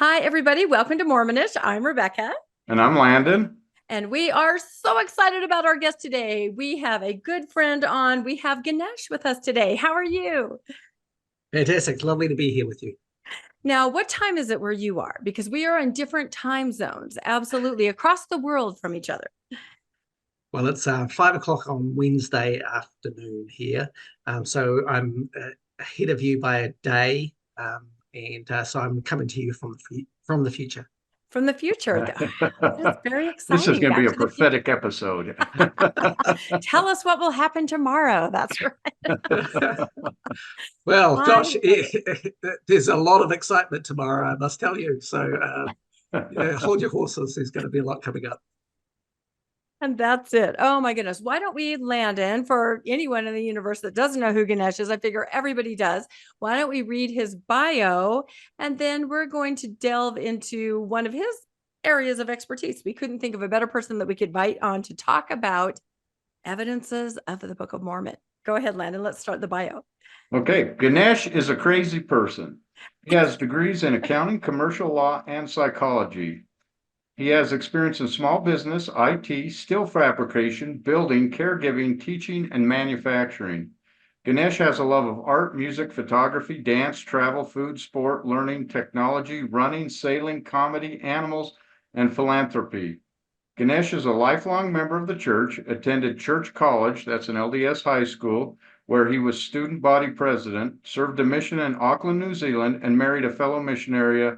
Hi, everybody. Welcome to Mormonish. I'm Rebecca. And I'm Landon. And we are so excited about our guest today. We have a good friend on. We have Ganesh with us today. How are you? Fantastic. It's lovely to be here with you. Now, what time is it where you are? Because we are in different time zones, absolutely, across the world from each other. Well, it's 5 o'clock on Wednesday afternoon here. So I'm ahead of you by a day. So I'm coming to you from the future. From the future. That's very exciting. This is going to be a prophetic episode. Tell us what will happen tomorrow. That's right. Well, gosh, there's a lot of excitement tomorrow, I must tell you. So hold your horses. There's going to be a lot coming up. And that's it. Oh my goodness. Why don't we, Landon, for anyone in the universe that doesn't know who Ganesh is, I figure everybody does. Why don't we read his bio, and then we're going to delve into one of his areas of expertise. We couldn't think of a better person that we could invite on to talk about evidences of the Book of Mormon. Go ahead, Landon. Let's start the bio. Okay. Ganesh is a crazy person. He has degrees in accounting, commercial law, and psychology. He has experience in small business, IT, steel fabrication, building, caregiving, teaching, and manufacturing. Ganesh has a love of art, music, photography, dance, travel, food, sport, learning, technology, running, sailing, comedy, animals, and philanthropy. Ganesh is a lifelong member of the church, attended Church College, that's an LDS high school, where he was student body president, served a mission in Auckland, New Zealand, and married a fellow missionary,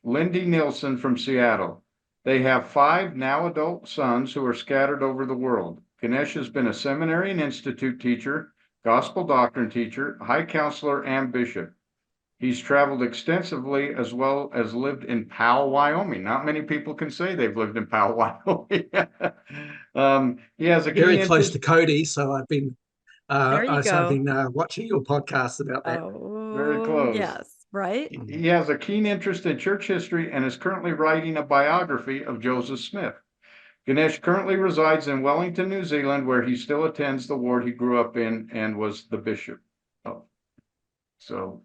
Lindy Nilsson from Seattle. They have 5 now adult sons who are scattered over the world. Ganesh has been a seminary and institute teacher, gospel doctrine teacher, high counselor, and bishop. He's traveled extensively as well as lived in Powell, Wyoming. Not many people can say they've lived in Powell, Wyoming. He has a very close to Cody, so I've been watching your podcast about that. Oh, very close. Yes. Right? He has a keen interest in church history and is currently writing a biography of Joseph Smith. Ganesh currently resides in Wellington, New Zealand, where he still attends the ward he grew up in and was the bishop of. So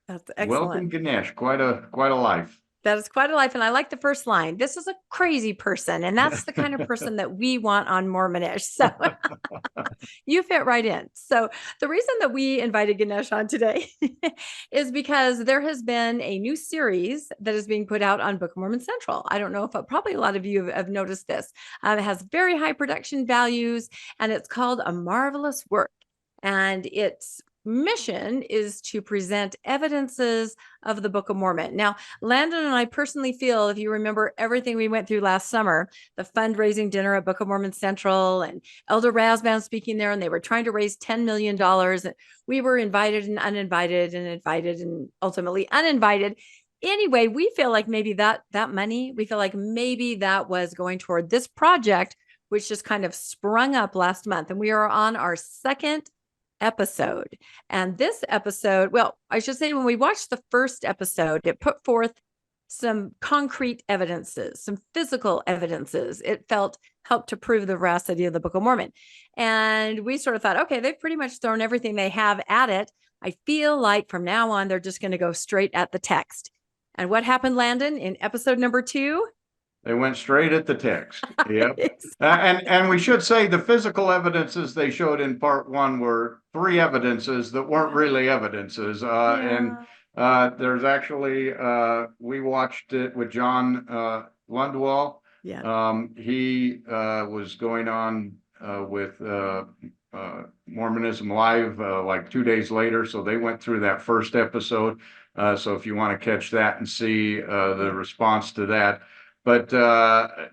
that's excellent. Welcome, Ganesh. Quite a life. That is quite a life. And I like the first line. This is a crazy person. And that's the kind of person that we want on Mormonish. So you fit right in. So the reason that we invited Ganesh on today is because there has been a new series that is being put out on Book of Mormon Central. I don't know if probably a lot of you have noticed this. It has very high production values, and it's called A Marvelous Work. And its mission is to present evidences of the Book of Mormon. Now, Landon and I personally feel, if you remember everything we went through last summer, the fundraising dinner at Book of Mormon Central and Elder Rasband speaking there, and they were trying to raise $10 million. And we were invited and uninvited and invited and ultimately uninvited. Anyway, we feel like maybe that money, we feel like maybe that was going toward this project, which just kind of sprung up last month. And we are on our second episode. And this episode, well, I should say when we watched the first episode, it put forth some concrete evidences, some physical evidences. It helped to prove the veracity of the Book of Mormon. And we sort of thought, okay, they've pretty much thrown everything they have at it. I feel like from now on, they're just going to go straight at the text. And what happened, Landon, in episode number 2? They went straight at the text. Yep. And we should say the physical evidences they showed in part 1 were 3 evidences that weren't really evidences. And there's actually, we watched it with John Lundwall. Yeah. He was going on with Mormonism Live like 2 days later. So they went through that first episode. So if you want to catch that and see the response to that. But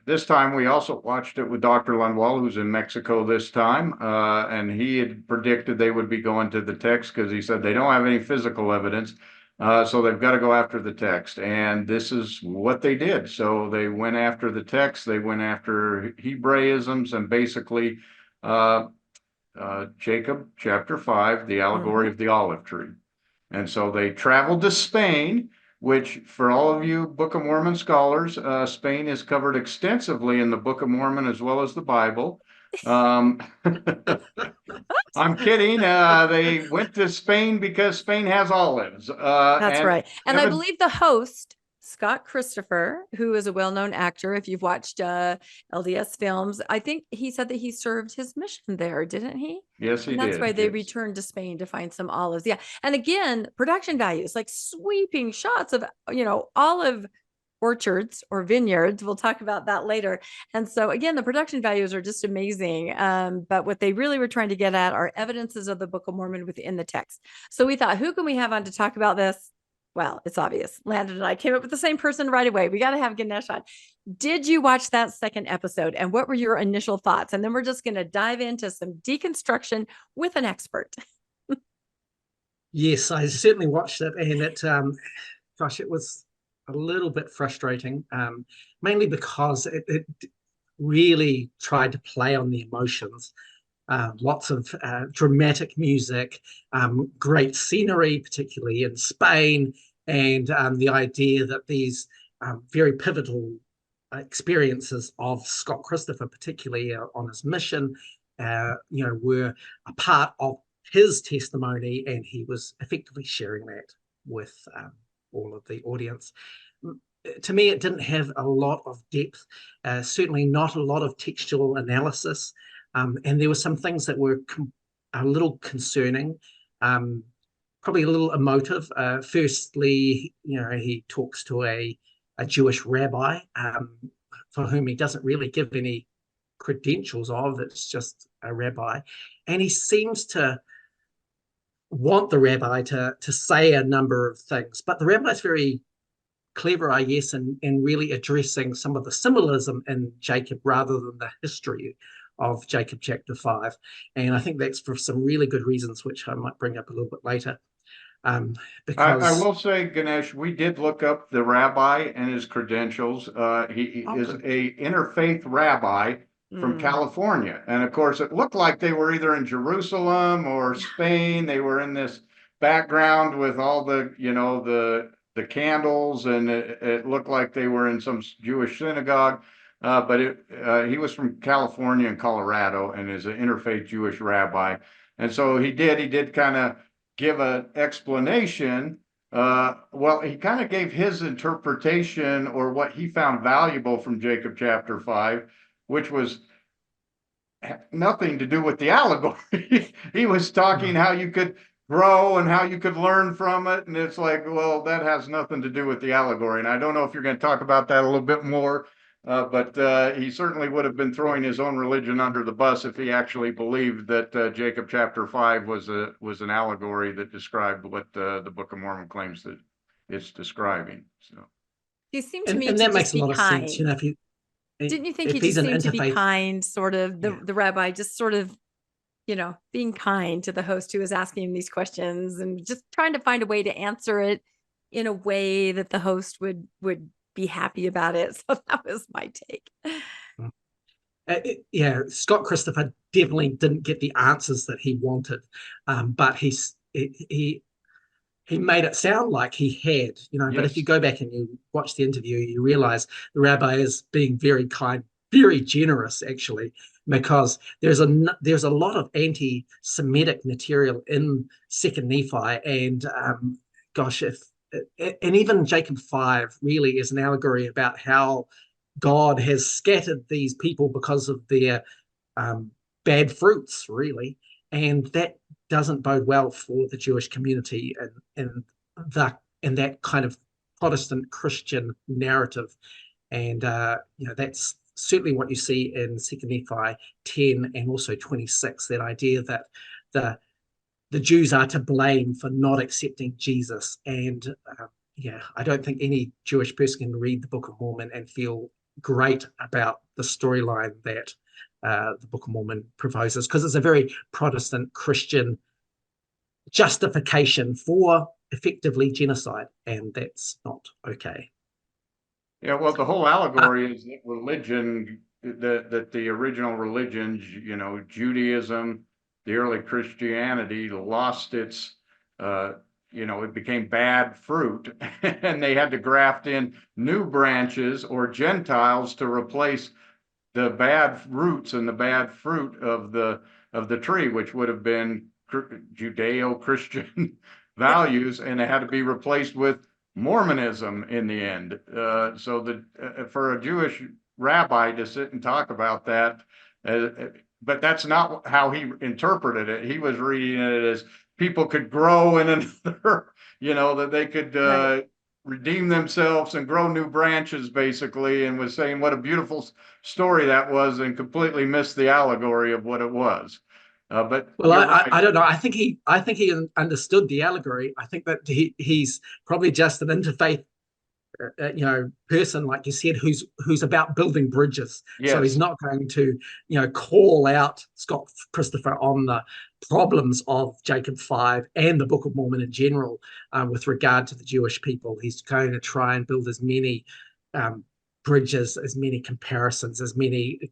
this time we also watched it with Dr. Lundwall, who's in Mexico this time. And he had predicted they would be going to the text because he said they don't have any physical evidence. So they've got to go after the text. And this is what they did. So they went after the text. They went after Hebraisms and basically Jacob chapter 5, the allegory of the olive tree. And so they traveled to Spain, which for all of you Book of Mormon scholars, Spain is covered extensively in the Book of Mormon as well as the Bible. I'm kidding. They went to Spain because Spain has olives. That's And right. And I believe the host, Scott Christopher, who is a well-known actor, if you've watched LDS films, I think he said that he served his mission there, didn't he? yes, he And that's did. why they Yes. returned to Spain to find some olives. Yeah. And again, production values, like sweeping shots of, olive orchards or vineyards. We'll talk about that later. And so again, the production values are just amazing. But what they really were trying to get at are evidences of the Book of Mormon within the text. So we thought, who can we have on to talk about this? Well, it's obvious. Landon and I came up with the same person right away. We got to have Ganesh on. Did you watch that second episode? And what were your initial thoughts? And then we're just going to dive into some deconstruction with an expert. Yes, I certainly watched it, and it was a little bit frustrating, mainly because it really tried to play on the emotions. Lots of dramatic music, great scenery, particularly in Spain, and the idea that these very pivotal experiences of Scott Christopher, particularly on his mission, were a part of his testimony, and he was effectively sharing that with all of the audience. To me, it didn't have a lot of depth, certainly not a lot of textual analysis, and there were some things that were a little concerning, probably a little emotive. Firstly, he talks to a Jewish rabbi for whom he doesn't really give any credentials of. It's just a rabbi, and he seems to want the rabbi to say a number of things, but the rabbi's very clever, I guess, in really addressing some of the symbolism in Jacob rather than the history of Jacob chapter 5. And I think that's for some really good reasons, which I might bring up a little bit later. Because I will say, Ganesh, we did look up the rabbi and his credentials. He is a interfaith rabbi from California. And of course, it looked like they were either in Jerusalem or Spain. They were in this background with all the, the candles, and it looked like they were in some Jewish synagogue. But he was from California and Colorado and is an interfaith Jewish rabbi. And so he did kind of give an explanation. Well, he kind of gave his interpretation or what he found valuable from Jacob chapter 5, which was nothing to do with the allegory. He was talking how you could grow and how you could learn from it. And it's like, well, that has nothing to do with the allegory. And I don't know if you're going to talk about that a little bit more. But he certainly would have been throwing his own religion under the bus if he actually believed that Jacob chapter 5 was an allegory that described what the Book of Mormon claims that it's describing. So he seemed to me to that just makes a be lot of kind. sense. Didn't you think if he he's just an seemed to be interfaith, kind, sort of the rabbi, just sort of, being kind to the host who was asking him these questions and just trying to find a way to answer it in a way that the host would be happy about it. So that was my take. Scott Christopher definitely didn't get the answers that he wanted, but he made it sound like he had, But if you go back and you watch the interview, you realize the rabbi is being very kind, very generous, actually, because there's a lot of anti-Semitic material in Second Nephi, and and even Jacob 5 really is an allegory about how God has scattered these people because of their bad fruits, really, and that doesn't bode well for the Jewish community and that kind of Protestant Christian narrative. And that's certainly what you see in Second Nephi 10 and also 26. That idea that the Jews are to blame for not accepting Jesus. And I don't think any Jewish person can read the Book of Mormon and feel great about the storyline that the Book of Mormon proposes, because it's a very Protestant Christian justification for effectively genocide, and that's not okay. Yeah, well, the whole allegory is that religion, that the original religions, Judaism, the early Christianity lost its, it became bad fruit, and they had to graft in new branches or Gentiles to replace the bad roots and the bad fruit of the tree, which would have been Judeo-Christian values, and it had to be replaced with Mormonism in the end. So that for a Jewish rabbi to sit and talk about that, but that's not how he interpreted it. He was reading it as people could grow in another, that they could redeem themselves and grow new branches, basically, and was saying what a beautiful story that was, and completely missed the allegory of what it was. But well, I don't know. I think he understood the allegory. I think that he's probably just an interfaith person, like you said, who's about building bridges. Yes. So he's not going to call out Scott Christopher on the problems of Jacob 5 and the Book of Mormon in general with regard to the Jewish people. He's going to try and build as many bridges, as many comparisons, as many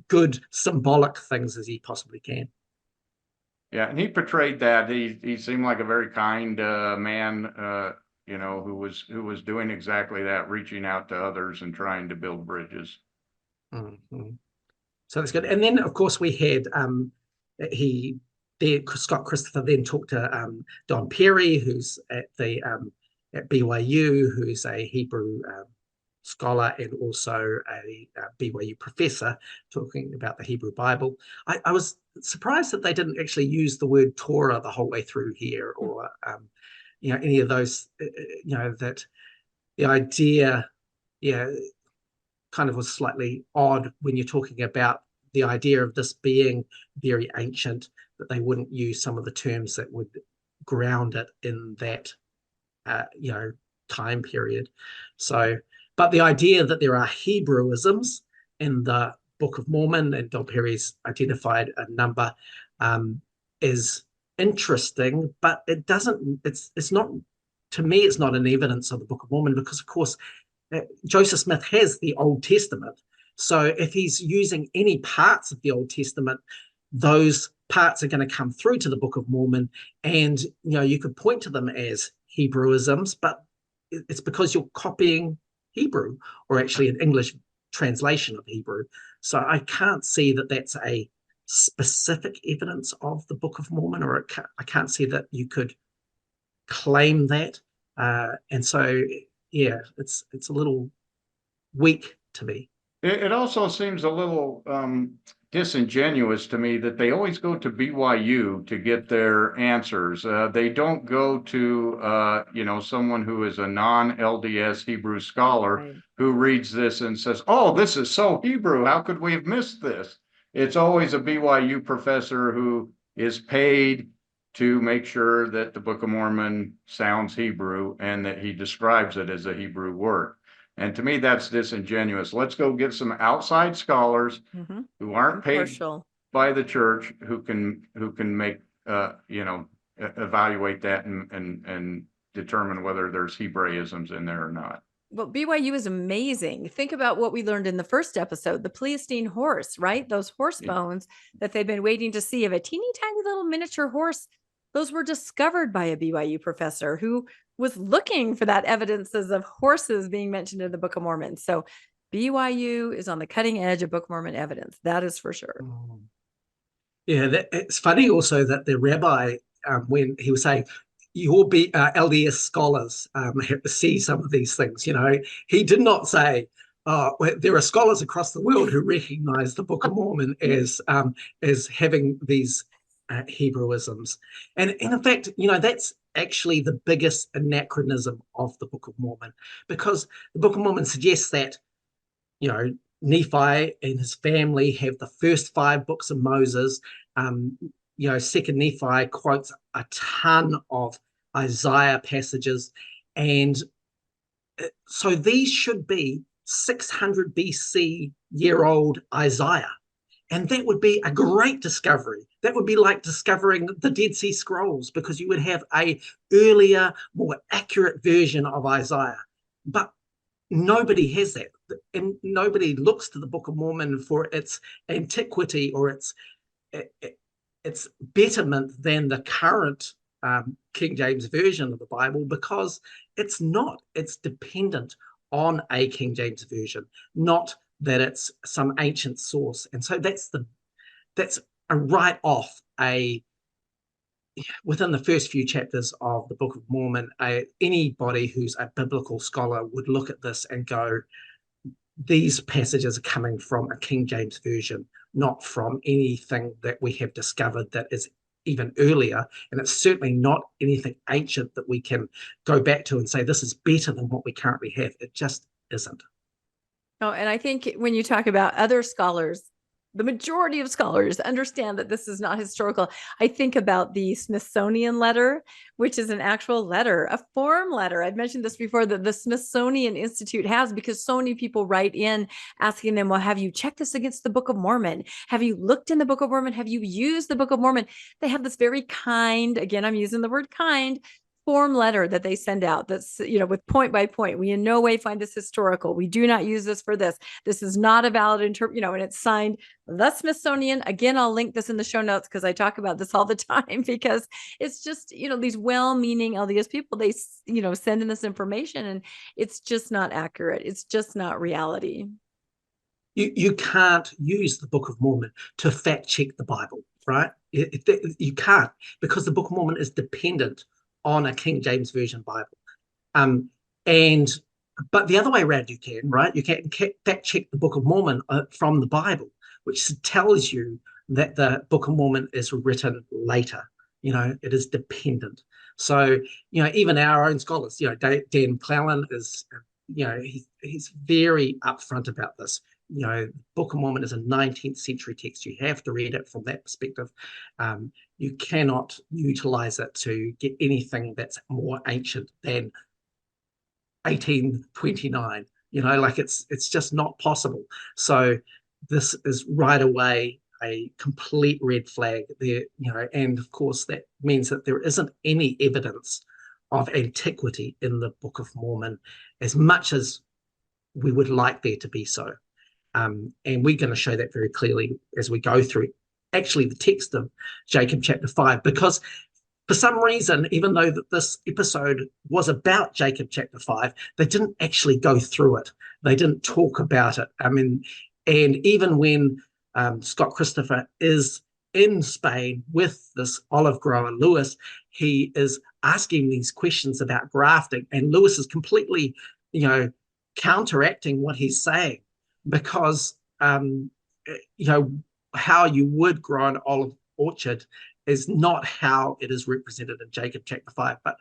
good symbolic things as he possibly can. Yeah, and he portrayed that. He seemed like a very kind man, who was doing exactly that, reaching out to others and trying to build bridges. Mm-hmm. So that's good. And then, of course, we had Scott Christopher then talked to Don Perry, who's at BYU, who's a Hebrew scholar and also a BYU professor, talking about the Hebrew Bible. I was surprised that they didn't actually use the word Torah the whole way through here, or any of those, that the idea, kind of was slightly odd when you're talking about the idea of this being very ancient, that they wouldn't use some of the terms that would ground it in that, time period. So, but the idea that there are Hebrewisms in the Book of Mormon, and Don Perry's identified a number, is interesting, but it's not, to me, it's not an evidence of the Book of Mormon, because of course Joseph Smith has the Old Testament. So if he's using any parts of the Old Testament, those parts are going to come through to the Book of Mormon, and you could point to them as Hebrewisms, but it's because you're copying Hebrew, or actually an English translation of Hebrew. So I can't see that that's a specific evidence of the Book of Mormon, or I can't see that you could claim that. And so, it's a little weak to me. It also seems a little disingenuous to me that they always go to BYU to get their answers. They don't go to, someone who is a non-LDS Hebrew scholar who reads this and says, oh, this is so Hebrew. How could we have missed this? It's always a BYU professor who is paid to make sure that the Book of Mormon sounds Hebrew and that he describes it as a Hebrew word. And to me, that's disingenuous. Let's go get some outside scholars who aren't paid by the church, who can make evaluate that and determine whether there's Hebraisms in there or not. Well, BYU is amazing. Think about what we learned in the first episode, the Pleistocene horse, right? Those horse bones that they've been waiting to see of a teeny tiny little miniature horse. Those were discovered by a BYU professor who was looking for that evidences of horses being mentioned in the Book of Mormon. So BYU is on the cutting edge of Book of Mormon evidence. That is for sure. Yeah, it's funny also that the rabbi, when he was saying, your LDS scholars see some of these things, he did not say, there are scholars across the world who recognize the Book of Mormon as having these Hebrewisms. And in fact, that's actually the biggest anachronism of the Book of Mormon, because the Book of Mormon suggests that, Nephi and his family have the first 5 books of Moses. Second Nephi quotes a ton of Isaiah passages. And so these should be 600 BC year old Isaiah. And that would be a great discovery. That would be like discovering the Dead Sea Scrolls, because you would have a earlier, more accurate version of Isaiah. But nobody has that. And nobody looks to the Book of Mormon for its antiquity or its betterment than the current King James version of the Bible, because it's not. It's dependent on a King James version, not that it's some ancient source. And so that's a write off within the first few chapters of the Book of Mormon. Anybody who's a biblical scholar would look at this and go, these passages are coming from a King James version, not from anything that we have discovered that is even earlier. And it's certainly not anything ancient that we can go back to and say this is better than what we currently have. It just isn't. Oh, and I think when you talk about other scholars, the majority of scholars understand that this is not historical. I think about the Smithsonian letter, which is an actual letter, a form letter. I've mentioned this before, that the Smithsonian Institute has, because so many people write in asking them, well, have you checked this against the Book of Mormon? Have you looked in the Book of Mormon? Have you used the Book of Mormon? They have this very kind, again, I'm using the word kind, form letter that they send out that's, with point by point. We in no way find this historical. We do not use this for this. This is not a valid and it's signed the Smithsonian. Again, I'll link this in the show notes because I talk about this all the time, because it's just, these well-meaning LDS people, they, send in this information and it's just not accurate. It's just not reality. You can't use the Book of Mormon to fact check the Bible, right? You can't, because the Book of Mormon is dependent on a King James Version Bible. But the other way around, you can, right? You can fact check the Book of Mormon from the Bible, which tells you that the Book of Mormon is written later. It is dependent. So, even our own scholars, Dan McClellan is, he's very upfront about this. Book of Mormon is a 19th century text. You have to read it from that perspective. You cannot utilize it to get anything that's more ancient than 1829. It's just not possible. So this is right away a complete red flag there, and of course that means that there isn't any evidence of antiquity in the Book of Mormon, as much as we would like there to be so. And we're going to show that very clearly as we go through actually the text of Jacob chapter 5, because for some reason, even though that this episode was about Jacob chapter 5, they didn't actually go through it. They didn't talk about it. And even when Scott Christopher is in Spain with this olive grower, Lewis, he is asking these questions about grafting, and Lewis is completely, counteracting what he's saying, because how you would grow an olive orchard is not how it is represented in Jacob chapter 5. But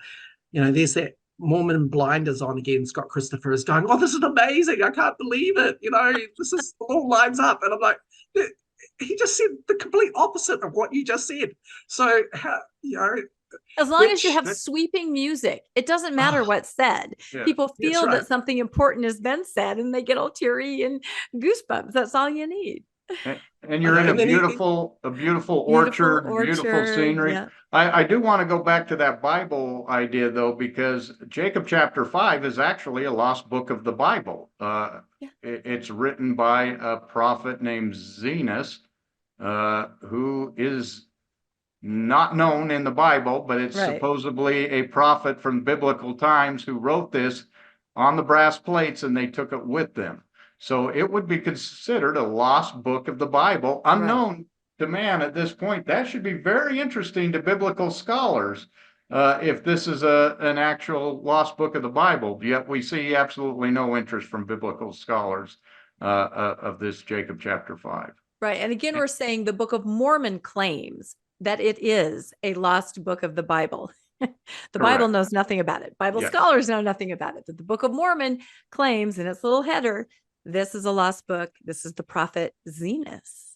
there's that Mormon blinders on again. Scott Christopher is going, oh, this is amazing, I can't believe it, this is all lines up. And I'm like, he just said the complete opposite of what you just said. So as long as you have sweeping music, it doesn't matter what's said. Yeah. People feel that something important has been said and they get all teary and goosebumps. That's all you need. And you're in a beautiful orchard, beautiful scenery. Yeah. I do want to go back to that Bible idea, though, because Jacob chapter 5 is actually a lost book of the Bible. It's written by a prophet named Zenos, who is not known in the Bible, but it's supposedly a prophet from biblical times who wrote this on the brass plates, and they took it with them. So it would be considered a lost book of the Bible, unknown to man at this point. That should be very interesting to biblical scholars if this is an actual lost book of the Bible. Yet we see absolutely no interest from biblical scholars of this Jacob chapter 5. Right. And again, we're saying the Book of Mormon claims that it is a lost book of the Bible. The Bible knows nothing about it. Bible scholars know nothing about it. But the Book of Mormon claims in its little header, this is a lost book. This is the prophet Zenos.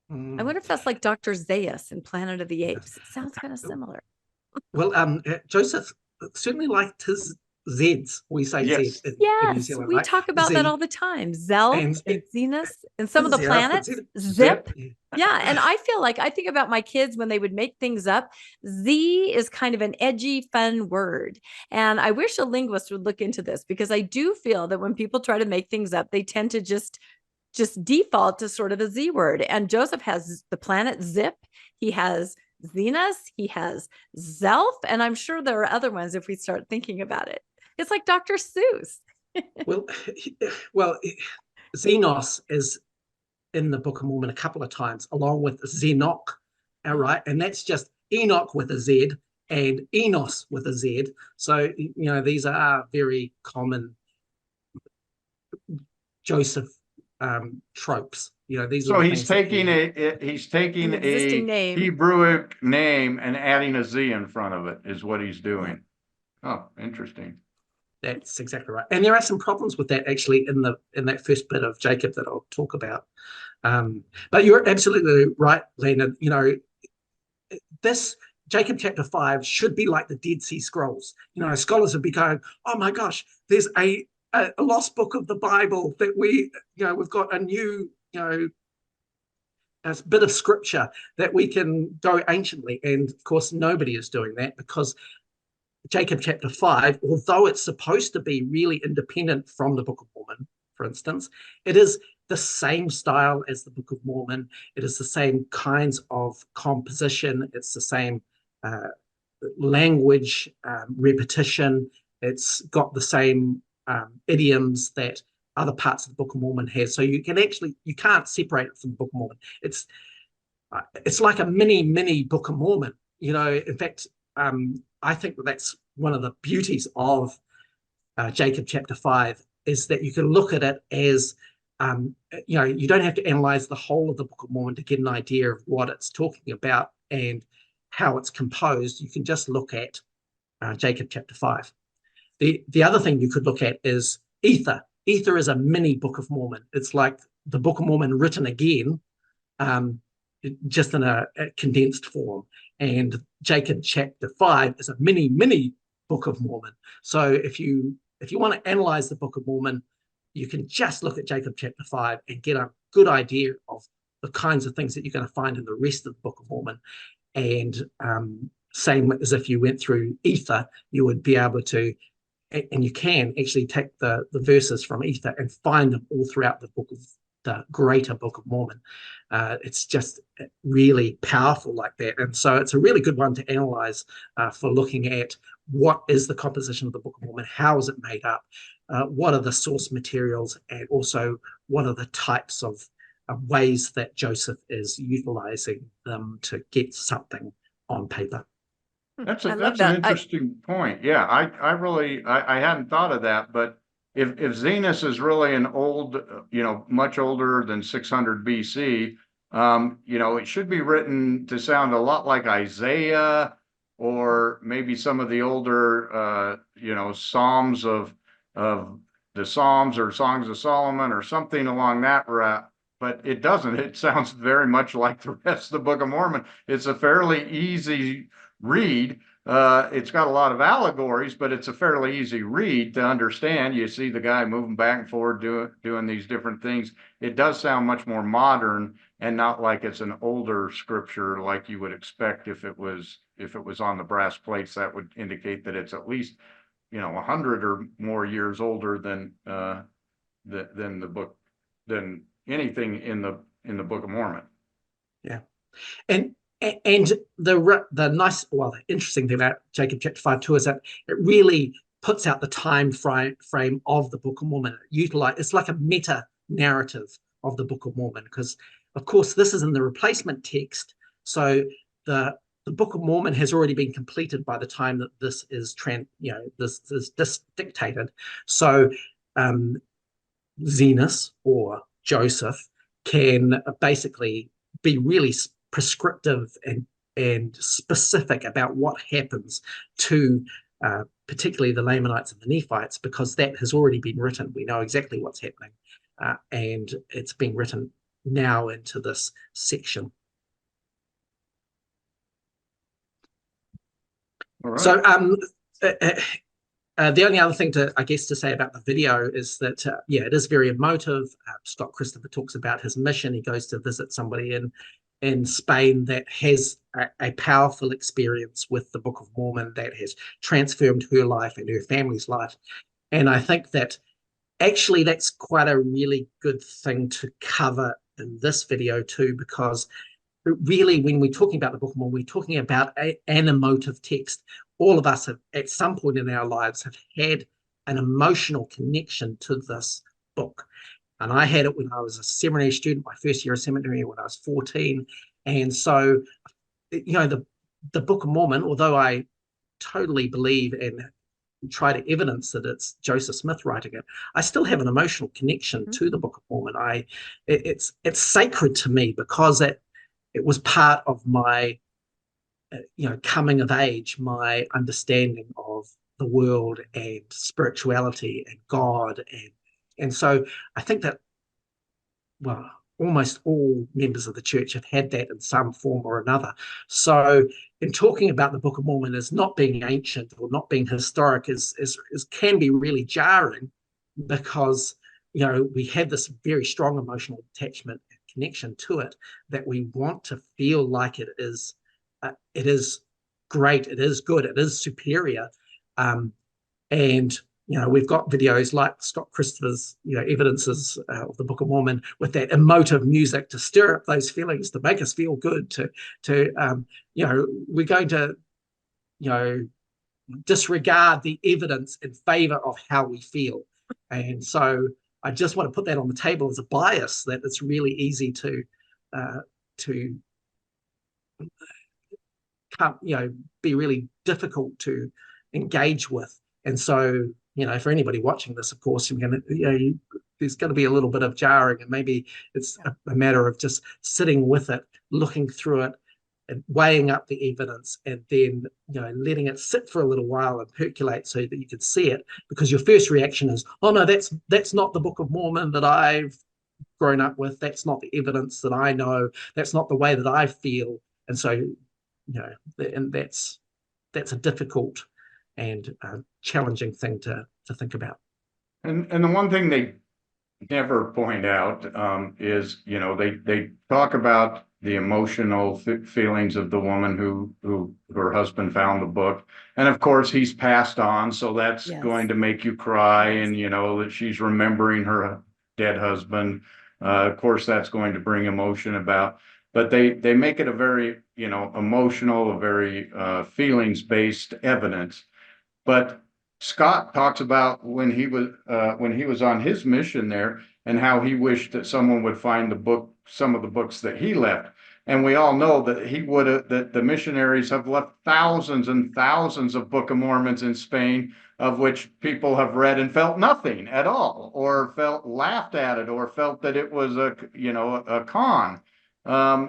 I wonder if that's like Dr. Zaius in Planet of the Apes. It sounds kind of similar. Well, Joseph certainly liked his Z's. We say Z. In New Zealand, we talk about that all the time. Zelf and Zenos and some of the planets. Zip. Yeah. And I feel like I think about my kids when they would make things up. Z is kind of an edgy, fun word. And I wish a linguist would look into this, because I do feel that when people try to make things up, they tend to just default to sort of a Z word. And Joseph has the planet Zip. He has Zenos. He has Zelf. And I'm sure there are other ones if we start thinking about it. It's like Dr. Seuss. well, Xenos is in the Book of Mormon a couple of times, along with Zenoch, all right? And that's just Enoch with a Z and Enos with a Z. So, these are very common Joseph tropes. These So are the he's things taking An existing a name. Hebrewic name and adding a Z in front of it is what he's doing. Oh, interesting. That's exactly right. And there are some problems with that actually in that first bit of Jacob that I'll talk about. But you're absolutely right, Landon. This Jacob chapter 5 should be like the Dead Sea Scrolls. Scholars would be going, oh my gosh, there's a lost book of the Bible that we've got a new, a bit of scripture that we can go anciently. And of course, nobody is doing that, because Jacob chapter 5, although it's supposed to be really independent from the Book of Mormon, for instance, it is the same style as the Book of Mormon. It is the same kinds of composition. It's the same language, repetition. It's got the same idioms that other parts of the Book of Mormon has. So you can't separate it from the Book of Mormon. It's like a mini Book of Mormon. In fact, I think that's one of the beauties of Jacob chapter 5, is that you can look at it as, you don't have to analyze the whole of the Book of Mormon to get an idea of what it's talking about and how it's composed. You can just look at Jacob chapter 5. The other thing you could look at is Ether. Ether is a mini Book of Mormon. It's like the Book of Mormon written again, just in a condensed form. And Jacob chapter 5 is a mini Book of Mormon. So if you want to analyze the Book of Mormon, you can just look at Jacob chapter 5 and get a good idea of the kinds of things that you're going to find in the rest of the Book of Mormon. And same as if you went through Ether, you would be able to, and you can actually take the verses from Ether and find them all throughout the greater Book of Mormon. It's just really powerful like that. And so it's a really good one to analyze for looking at what is the composition of the Book of Mormon, how is it made up, what are the source materials, and also what are the types of ways that Joseph is utilizing them to get something on paper. That's an interesting point. Yeah, I hadn't thought of that, but if Zenos is really an old, much older than 600 BC, it should be written to sound a lot like Isaiah, or maybe some of the older, Psalms of the Psalms or Songs of Solomon or something along that route. But it doesn't. It sounds very much like the rest of the Book of Mormon. It's a fairly easy read. It's got a lot of allegories, but it's a fairly easy read to understand. You see the guy moving back and forth doing these different things. It does sound much more modern and not like it's an older scripture like you would expect if it was on the brass plates. That would indicate that it's at least 100 or more years older than anything in the Book of Mormon. Yeah, and the interesting thing about Jacob chapter 5 too is that it really puts out the time frame of the Book of Mormon. It's like a meta narrative of the Book of Mormon, because of course this is in the replacement text, so the Book of Mormon has already been completed by the time that this is this dictated. So Zenos or Joseph can basically be really prescriptive and specific about what happens to particularly the Lamanites and the Nephites, because that has already been written. We know exactly what's happening, and it's been written now into this section. All right. So the only other thing to say about the video is that, it is very emotive. Scott Christopher talks about his mission. He goes to visit somebody in Spain that has a powerful experience with the Book of Mormon that has transformed her life and her family's life. And I think that actually that's quite a really good thing to cover in this video too, because really when we're talking about the Book of Mormon, we're talking about an emotive text. All of us have, at some point in our lives, have had an emotional connection to this book. And I had it when I was a seminary student, my first year of seminary when I was 14. And so, the Book of Mormon, although I totally believe and try to evidence that it's Joseph Smith writing it, I still have an emotional connection to the Book of Mormon. It's sacred to me because it was part of my coming of age, my understanding of the world and spirituality and God, and so I think that, well, almost all members of the church have had that in some form or another. So in talking about the Book of Mormon as not being ancient or not being historic is can be really jarring, because we have this very strong emotional attachment and connection to it, that we want to feel like it is great, it is good, it is superior. And we've got videos like Scott Christopher's evidences of the Book of Mormon, with that emotive music to stir up those feelings, to make us feel good, we're going to disregard the evidence in favor of how we feel. And so I just want to put that on the table as a bias, that it's really easy to be really difficult to engage with. And so, for anybody watching this, of course, there's going to be a little bit of jarring, and maybe it's a matter of just sitting with it, looking through it, and weighing up the evidence, and then letting it sit for a little while and percolate so that you can see it. Because your first reaction is, oh no, that's not the Book of Mormon that I've grown up with. That's not the evidence that I know. That's not the way that I feel. And so, and that's a difficult and challenging thing to think about. And the one thing they never point out is, they talk about the emotional feelings of the woman who her husband found the book, and of course he's passed on, so that's going to make you cry, and that she's remembering her dead husband. Of course, that's going to bring emotion about. But they make it a very emotional, a very feelings based evidence. But Scott talks about when he was on his mission there, and how he wished that someone would find some of the books that he left. And we all know that that the missionaries have left thousands and thousands of Book of Mormons in Spain, of which people have read and felt nothing at all, or felt laughed at it, or felt that it was a con.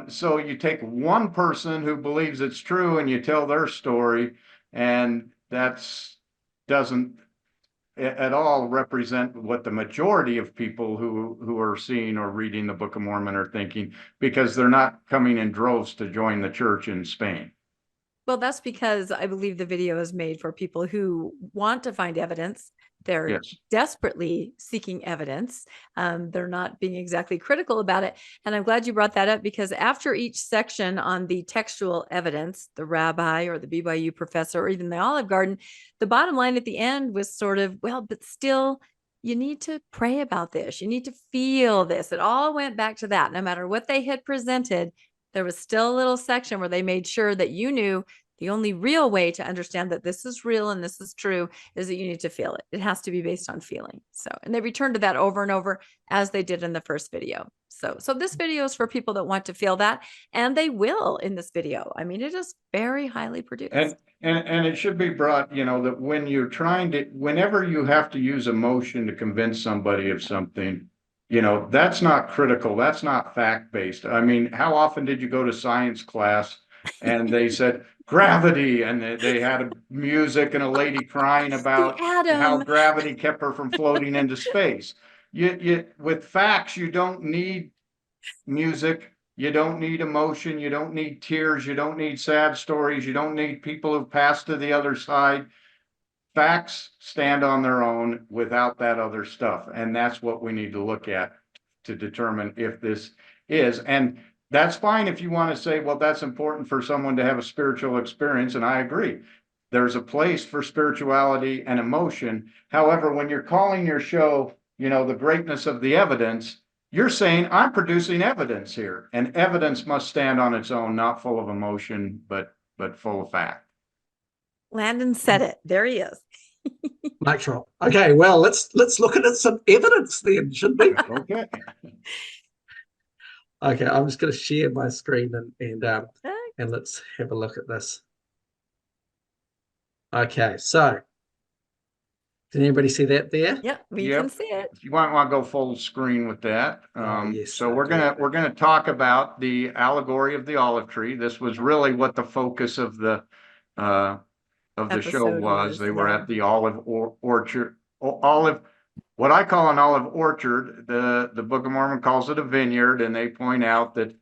So you take one person who believes it's true and you tell their story, and doesn't at all represent what the majority of people who are seeing or reading the Book of Mormon are thinking, because they're not coming in droves to join the church in Spain. Well, that's because I believe the video is made for people who want to find evidence. They're desperately seeking evidence. They're not being exactly critical about it. And I'm glad you brought that up, because after each section on the textual evidence, the rabbi or the BYU professor or even the Olive Garden, the bottom line at the end was sort of, well, but still, you need to pray about this. You need to feel this. It all went back to that. No matter what they had presented, there was still a little section where they made sure that you knew the only real way to understand that this is real and this is true is that you need to feel it. It has to be based on feeling. So, and they returned to that over and over, as they did in the first video. So this video is for people that want to feel that, and they will in this video. I mean, it is very highly produced. And it should be brought, that whenever you have to use emotion to convince somebody of something, that's not critical. That's not fact-based. I mean, how often did you go to science class and they said gravity, and they had music and a lady crying about how gravity kept her from floating into space? With facts, you don't need music. You don't need emotion. You don't need tears. You don't need sad stories. You don't need people who've passed to the other side. Facts stand on their own without that other stuff. And that's what we need to look at to determine if this is. And that's fine if you want to say, well, that's important for someone to have a spiritual experience. And I agree. There's a place for spirituality and emotion. However, when you're calling your show, the greatness of the evidence, you're saying I'm producing evidence here, and evidence must stand on its own, not full of emotion, but full of fact. Landon said it. There he is. Mic drop. Okay, well, let's look at some evidence then, shouldn't we? Okay. Okay, I'm just going to share my screen and let's have a look at this. Okay, so can anybody see that there? Yep, we Yep. can see it. If you want to go full screen with that. Yes, So we're gonna talk about the allegory of the olive tree. This was really what the focus of the show Episode was. They were yeah. at the orchard, what I call an olive orchard. The Book of Mormon calls it a vineyard, and they point out that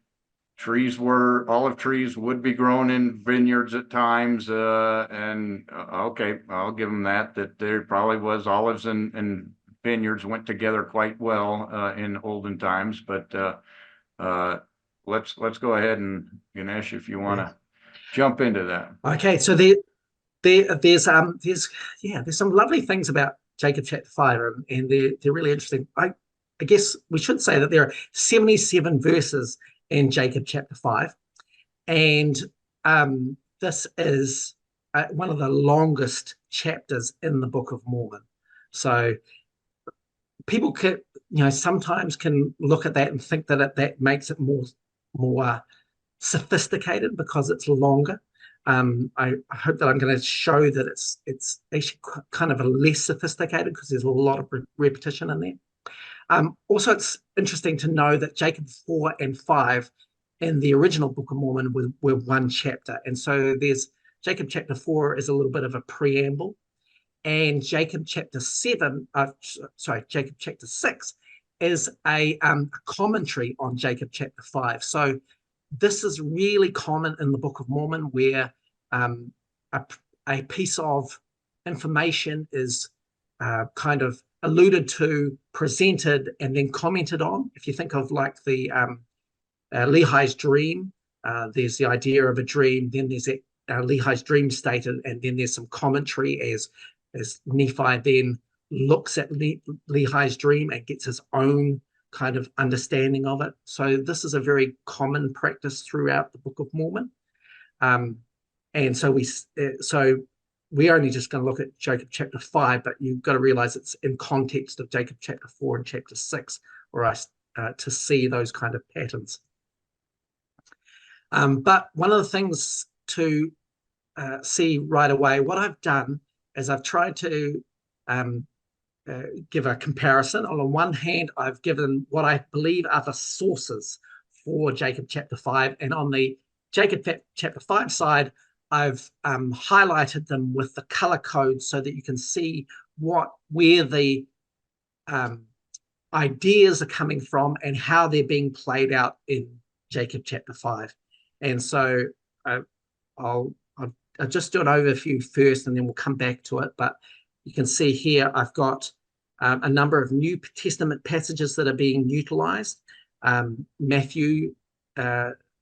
olive trees would be grown in vineyards at times. Okay, I'll give them that there probably was olives and vineyards went together quite well in olden times. But let's go ahead and Ganesh, if you want to jump into that. Okay, so there's some lovely things about Jacob chapter 5, and they're really interesting. I guess we should say that there are 77 verses in Jacob chapter 5, and this is one of the longest chapters in the Book of Mormon. So people could, sometimes can look at that and think that that makes it more sophisticated because it's longer. I hope that I'm going to show that it's actually kind of a less sophisticated because there's a lot of repetition in there. Also, it's interesting to know that Jacob 4 and 5 in the original Book of Mormon were one chapter. And so there's Jacob chapter 4 is a little bit of a preamble. And Jacob chapter 6 is a commentary on Jacob chapter 5. So this is really common in the Book of Mormon where a piece of information is kind of alluded to, presented, and then commented on. If you think of like the Lehi's dream, there's the idea of a dream, then there's Lehi's dream stated, and then there's some commentary as Nephi then looks at Lehi's dream and gets his own kind of understanding of it. So this is a very common practice throughout the Book of Mormon. And so we're only just going to look at Jacob chapter 5, but you've got to realize it's in context of Jacob chapter 4 and chapter 6 for us to see those kind of patterns. But one of the things to see right away, what I've done is I've tried to give a comparison. On one hand, I've given what I believe are the sources for Jacob chapter 5, and on the Jacob chapter 5 side, I've highlighted them with the color code so that you can see where the ideas are coming from and how they're being played out in Jacob chapter 5. And so I'll just do an overview first, and then we'll come back to it. But you can see here I've got a number of New Testament passages that are being utilized. Matthew,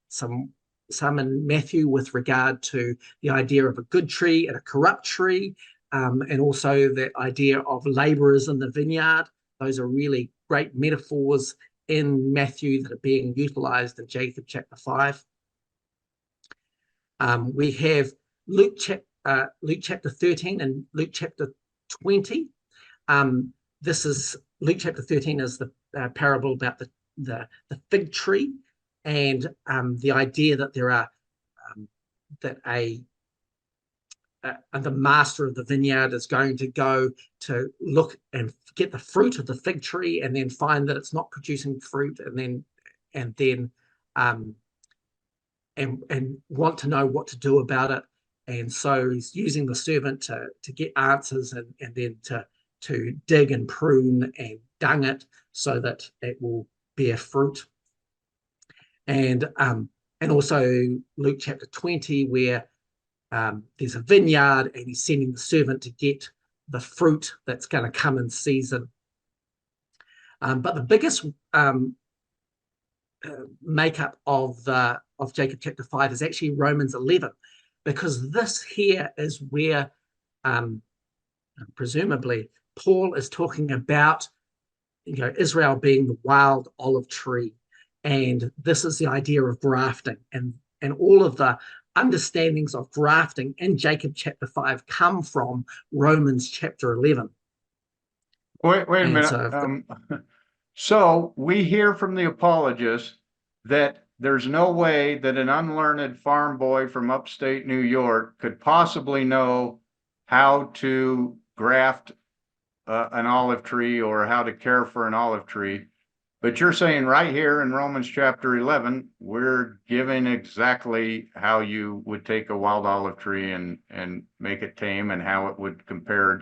some in Matthew with regard to the idea of a good tree and a corrupt tree, and also the idea of laborers in the vineyard. Those are really great metaphors in Matthew that are being utilized in Jacob chapter 5. We have Luke chapter 13 and Luke chapter 20. This is Luke chapter 13 is the parable about the fig tree, and the idea that there are the master of the vineyard is going to go to look and get the fruit of the fig tree, and then find that it's not producing fruit, and want to know what to do about it. And so he's using the servant to get answers, and then to dig and prune and dung it so that it will bear fruit. And also Luke chapter 20, where there's a vineyard and he's sending the servant to get the fruit that's going to come in season. But the biggest makeup of Jacob chapter 5 is actually Romans 11, because this here is where presumably Paul is talking about Israel being the wild olive tree, and this is the idea of grafting, and all of the understandings of grafting in Jacob chapter 5 come from Romans chapter 11. Wait a And minute. so So we hear from the apologists that there's no way that an unlearned farm boy from upstate New York could possibly know how to graft an olive tree or how to care for an olive tree. But you're saying right here in Romans chapter 11, we're given exactly how you would take a wild olive tree and make it tame, and how it would compare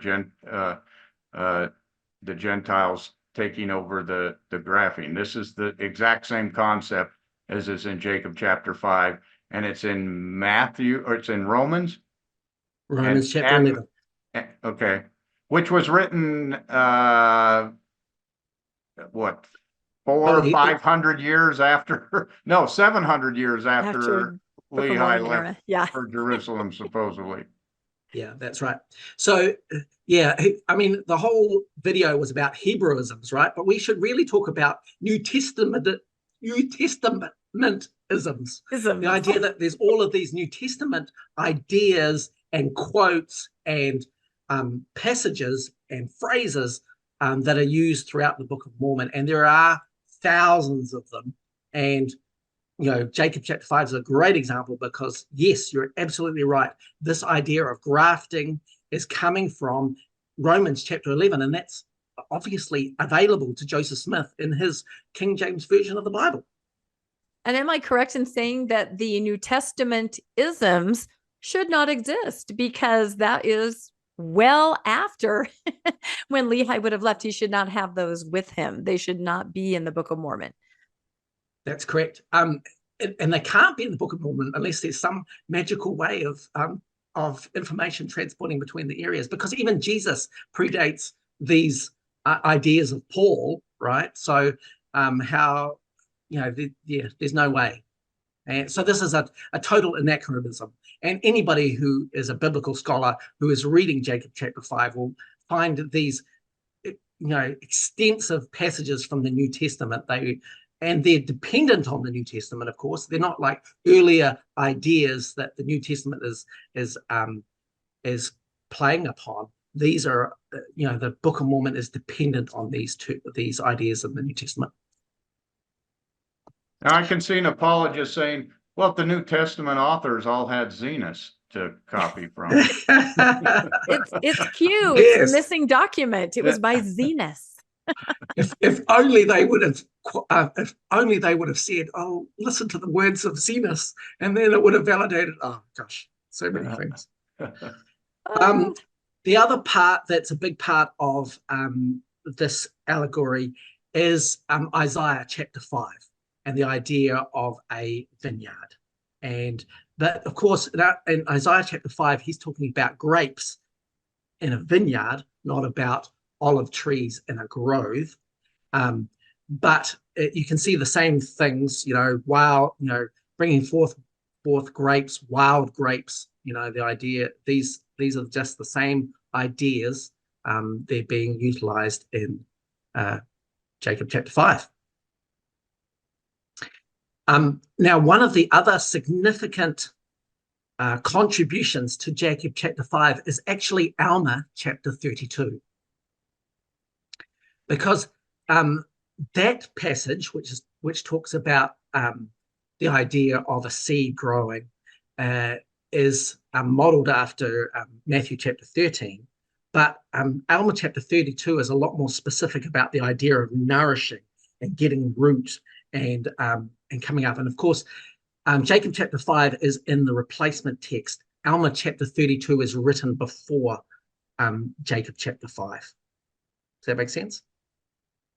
the Gentiles taking over the grafting. This is the exact same concept as is in Jacob chapter 5, and it's in Matthew, or it's in Romans. Romans chapter 11. Okay. Which was written, what, 500 years after, no, 700 years after Book of Lehi Mormon left era. Yeah. for Jerusalem, supposedly. Yeah, that's right. So, yeah, I mean, the whole video was about Hebrewisms, right? But we should really talk about New Testamentisms. The idea that there's all of these New Testament ideas and quotes and passages and phrases that are used throughout the Book of Mormon. And there are thousands of them. And Jacob chapter 5 is a great example because, yes, you're absolutely right. This idea of grafting is coming from Romans chapter 11, and that's obviously available to Joseph Smith in his King James Version of the Bible. And am I correct in saying that the New Testament isms should not exist, because that is well after when Lehi would have left? He should not have those with him. They should not be in the Book of Mormon. That's correct. And they can't be in the Book of Mormon unless there's some magical way of information transporting between the areas, because even Jesus predates these ideas of Paul, right? So there's no way. And so this is a total anachronism. And anybody who is a biblical scholar who is reading Jacob chapter 5 will find these extensive passages from the New Testament. And they're dependent on the New Testament, of course. They're not like earlier ideas that the New Testament is playing upon. These are, the Book of Mormon is dependent on these ideas in the New Testament. Now, I can see an apologist saying, well, if the New Testament authors all had Zenos to copy from. It's cute. Yes. It's the missing document. It was by Zenos. If only they would have said, "Oh, listen to the words of Zenos," and then it would have validated. Oh gosh, so many things. The other part that's a big part of this allegory is Isaiah chapter 5 and the idea of a vineyard. And that, of course, in Isaiah chapter 5, he's talking about grapes in a vineyard, not about olive trees in a grove. But you can see the same things, bringing forth grapes, wild grapes, the idea, these are just the same ideas. They're being utilized in Jacob chapter 5. Now, one of the other significant contributions to Jacob chapter 5 is actually Alma chapter 32. Because that passage, which talks about the idea of a seed growing, is modeled after Matthew chapter 13. But Alma chapter 32 is a lot more specific about the idea of nourishing and getting root and coming up. And of course, Jacob chapter 5 is in the replacement text. Alma chapter 32 is written before Jacob chapter 5. Does that make sense?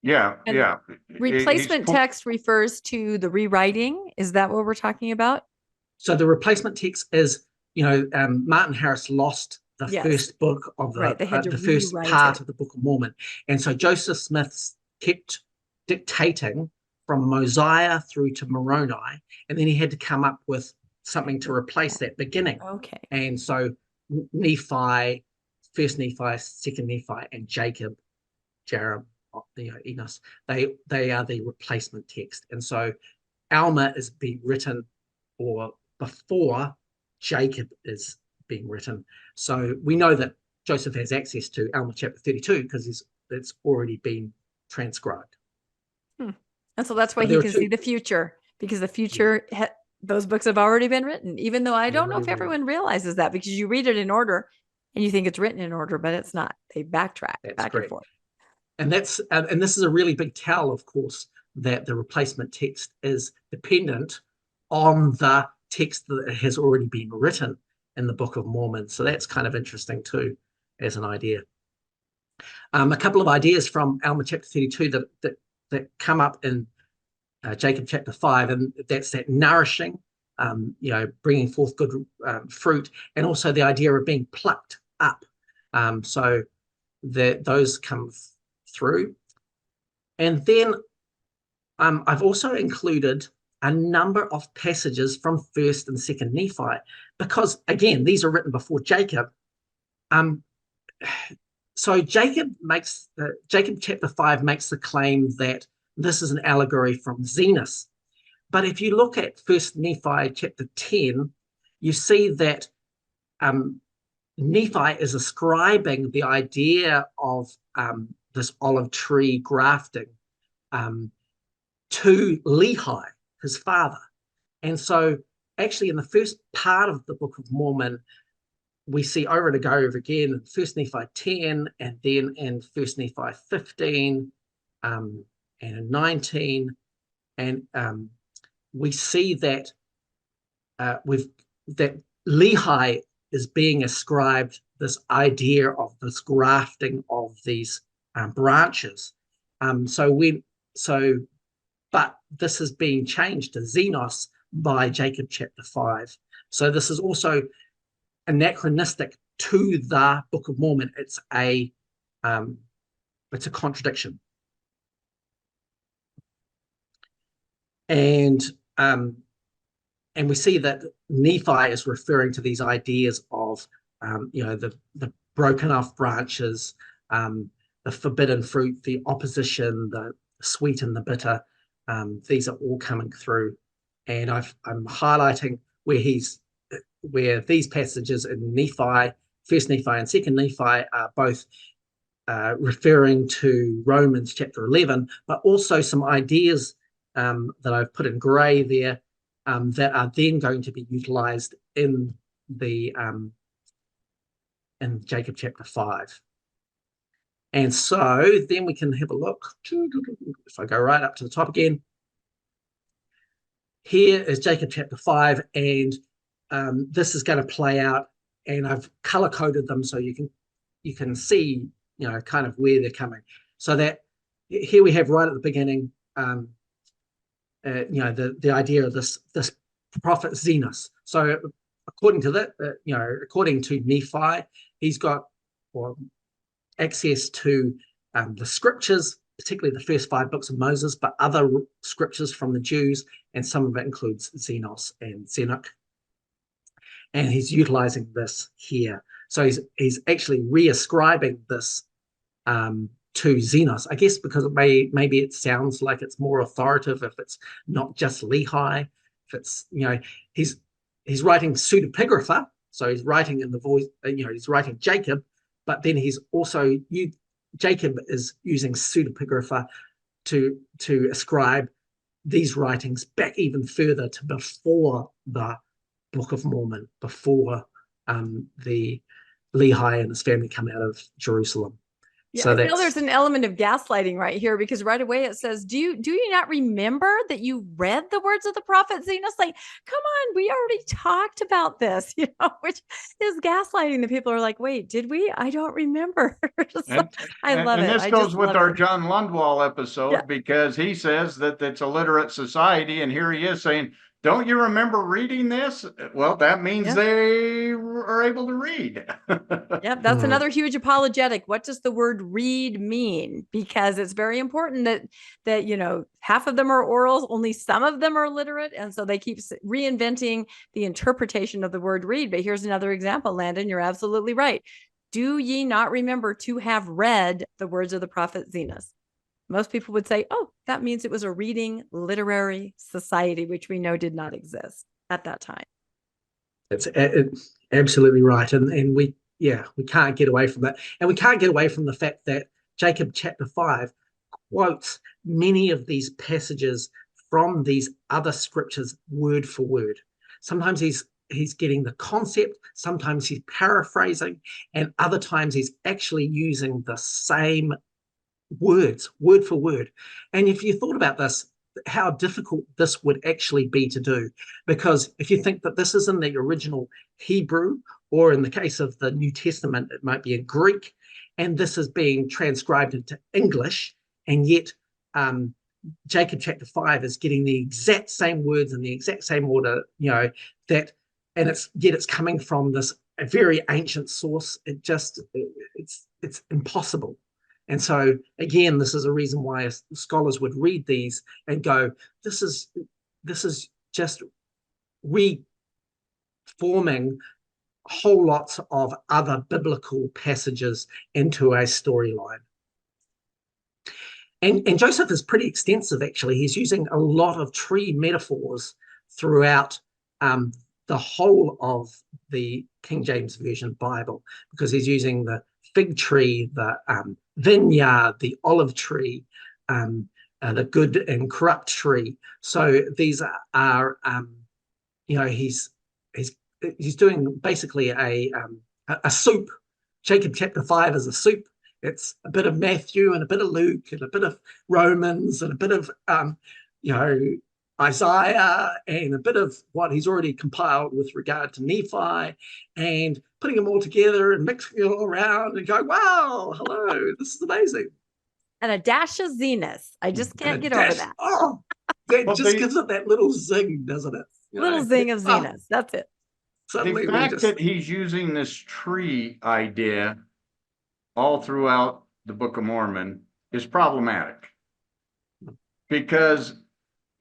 Yeah, And yeah. Replacement text refers to the rewriting. Is that what we're talking about? So the replacement text is, Martin Harris lost the first book of the first part of the Book of Mormon. And so Joseph Smith kept dictating from Mosiah through to Moroni, and then he had to come up with something to replace that beginning. Okay. And so Nephi, first Nephi, second Nephi, and Jacob, Jerem, Enos, they are the replacement text. And so Alma is being written or before Jacob is being written. So we know that Joseph has access to Alma chapter 32 because it's already been transcribed. And so that's why But he there are can two- see the future, because the future, those books have already been written, even though I don't know if everyone realizes that, because you read it in order and you think it's written in order, but it's not. They backtrack back and forth. And this is a really big tell, of course, that the replacement text is dependent on the text that has already been written in the Book of Mormon. So that's kind of interesting too, as an idea. A couple of ideas from Alma chapter 32 that come up in Jacob chapter 5, and that's that nourishing, bringing forth good fruit, and also the idea of being plucked up. So those come through. And then I've also included a number of passages from 1st and 2nd Nephi, because again, these are written before Jacob. So Jacob chapter 5 makes the claim that this is an allegory from Zenus. But if you look at 1st Nephi chapter 10, you see that Nephi is ascribing the idea of this olive tree grafting to Lehi, his father. And so actually in the first part of the Book of Mormon, we see over and over again in 1st Nephi 10, and then in 1st Nephi 15, and in 19, and we see that that Lehi is being ascribed this idea of this grafting of these branches. But this is being changed to Xenos by Jacob chapter 5. So this is also anachronistic to the Book of Mormon. It's a contradiction. And we see that Nephi is referring to these ideas of the broken off branches, the forbidden fruit, the opposition, the sweet and the bitter. These are all coming through, and I'm highlighting where these passages in Nephi, 1st Nephi and 2nd Nephi, are both referring to Romans chapter 11, but also some ideas that I've put in grey there that are then going to be utilized in Jacob chapter 5. And so then we can have a look. If I go right up to the top again, here is Jacob chapter 5, and this is going to play out, and I've color coded them so you can see kind of where they're coming. So that here we have right at the beginning, the idea of this prophet Zenos. So according to that, according to Nephi, he's got access to the scriptures, particularly the first 5 books of Moses, but other scriptures from the Jews, and some of it includes Zenos and Zenoch. And he's utilizing this here. So he's actually reascribing this to Zenos, I guess, because maybe it sounds like it's more authoritative if it's not just Lehi. If it's he's writing pseudepigrapha, so he's writing in the voice. He's writing Jacob, but then he's also Jacob is using pseudepigrapha to ascribe these writings back even further to before the Book of Mormon, before the Lehi and his family come out of Jerusalem. Yeah, so I feel there's an element of gaslighting right here, because right away it says, do you not remember that you read the words of the prophet Zenos? Like, come on, we already talked about this, which is gaslighting. The people are like, wait, did we? I don't remember. I love it. And this goes with our John Lundwall episode, because he says that it's a literate society, and here he is saying, don't you remember reading this? Well, that means they are able to read. Yep, that's another huge apologetic. What does the word read mean? Because it's very important that half of them are oral, only some of them are literate, and so they keep reinventing the interpretation of the word read. But here's another example, Landon. You're absolutely right. Do ye not remember to have read the words of the prophet Zenos? Most people would say, oh, that means it was a reading literary society, which we know did not exist at that time. It's absolutely right, and we can't get away from that, and we can't get away from the fact that Jacob chapter 5 quotes many of these passages from these other scriptures word for word. Sometimes he's getting the concept, sometimes he's paraphrasing, and other times he's actually using the same words word for word. And if you thought about this, how difficult this would actually be to do, because if you think that this is in the original Hebrew, or in the case of the New Testament it might be in Greek, and this is being transcribed into English, and yet Jacob chapter 5 is getting the exact same words in the exact same order, that, and it's coming from this a very ancient source. It's impossible. And so again, this is a reason why scholars would read these and go, this is just reforming whole lots of other biblical passages into a storyline. And Joseph is pretty extensive, actually. He's using a lot of tree metaphors throughout the whole of the King James Version Bible, because he's using the fig tree, the vineyard, the olive tree, the good and corrupt tree. So these are he's doing basically a soup. Jacob chapter 5 is a soup. It's a bit of Matthew and a bit of Luke and a bit of Romans and a bit of Isaiah and a bit of what he's already compiled with regard to Nephi, and putting them all together and mixing it all around and going, wow, hello, this is amazing. And a dash of zenith. I just can't get over that. Oh, that just gives it that little zing, doesn't it? Little zing of zenith. That's it. Suddenly the fact that he's using this tree idea all throughout the Book of Mormon is problematic, because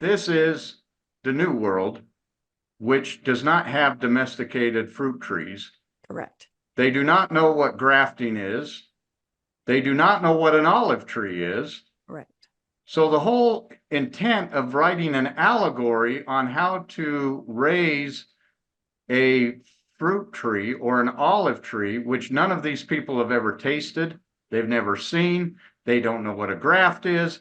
this is the New World, which does not have domesticated fruit trees. Correct. They do not know what grafting is. They do not know what an olive tree is. Correct. So the whole intent of writing an allegory on how to raise a fruit tree or an olive tree, which none of these people have ever tasted, they've never seen, they don't know what a graft is.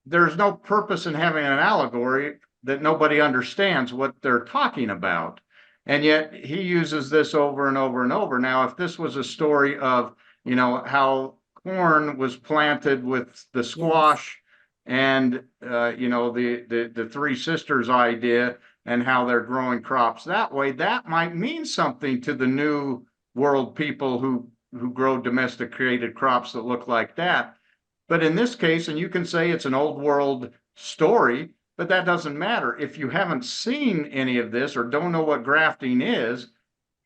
There's no purpose in having an allegory that nobody understands what they're talking about. And yet he uses this over and over and over. Now, if this was a story of, how corn was planted with the squash, yes, and, the three sisters idea and how they're growing crops that way, that might mean something to the New World people who grow domesticated crops that look like that. But in this case, and you can say it's an old world story, but that doesn't matter. If you haven't seen any of this or don't know what grafting is,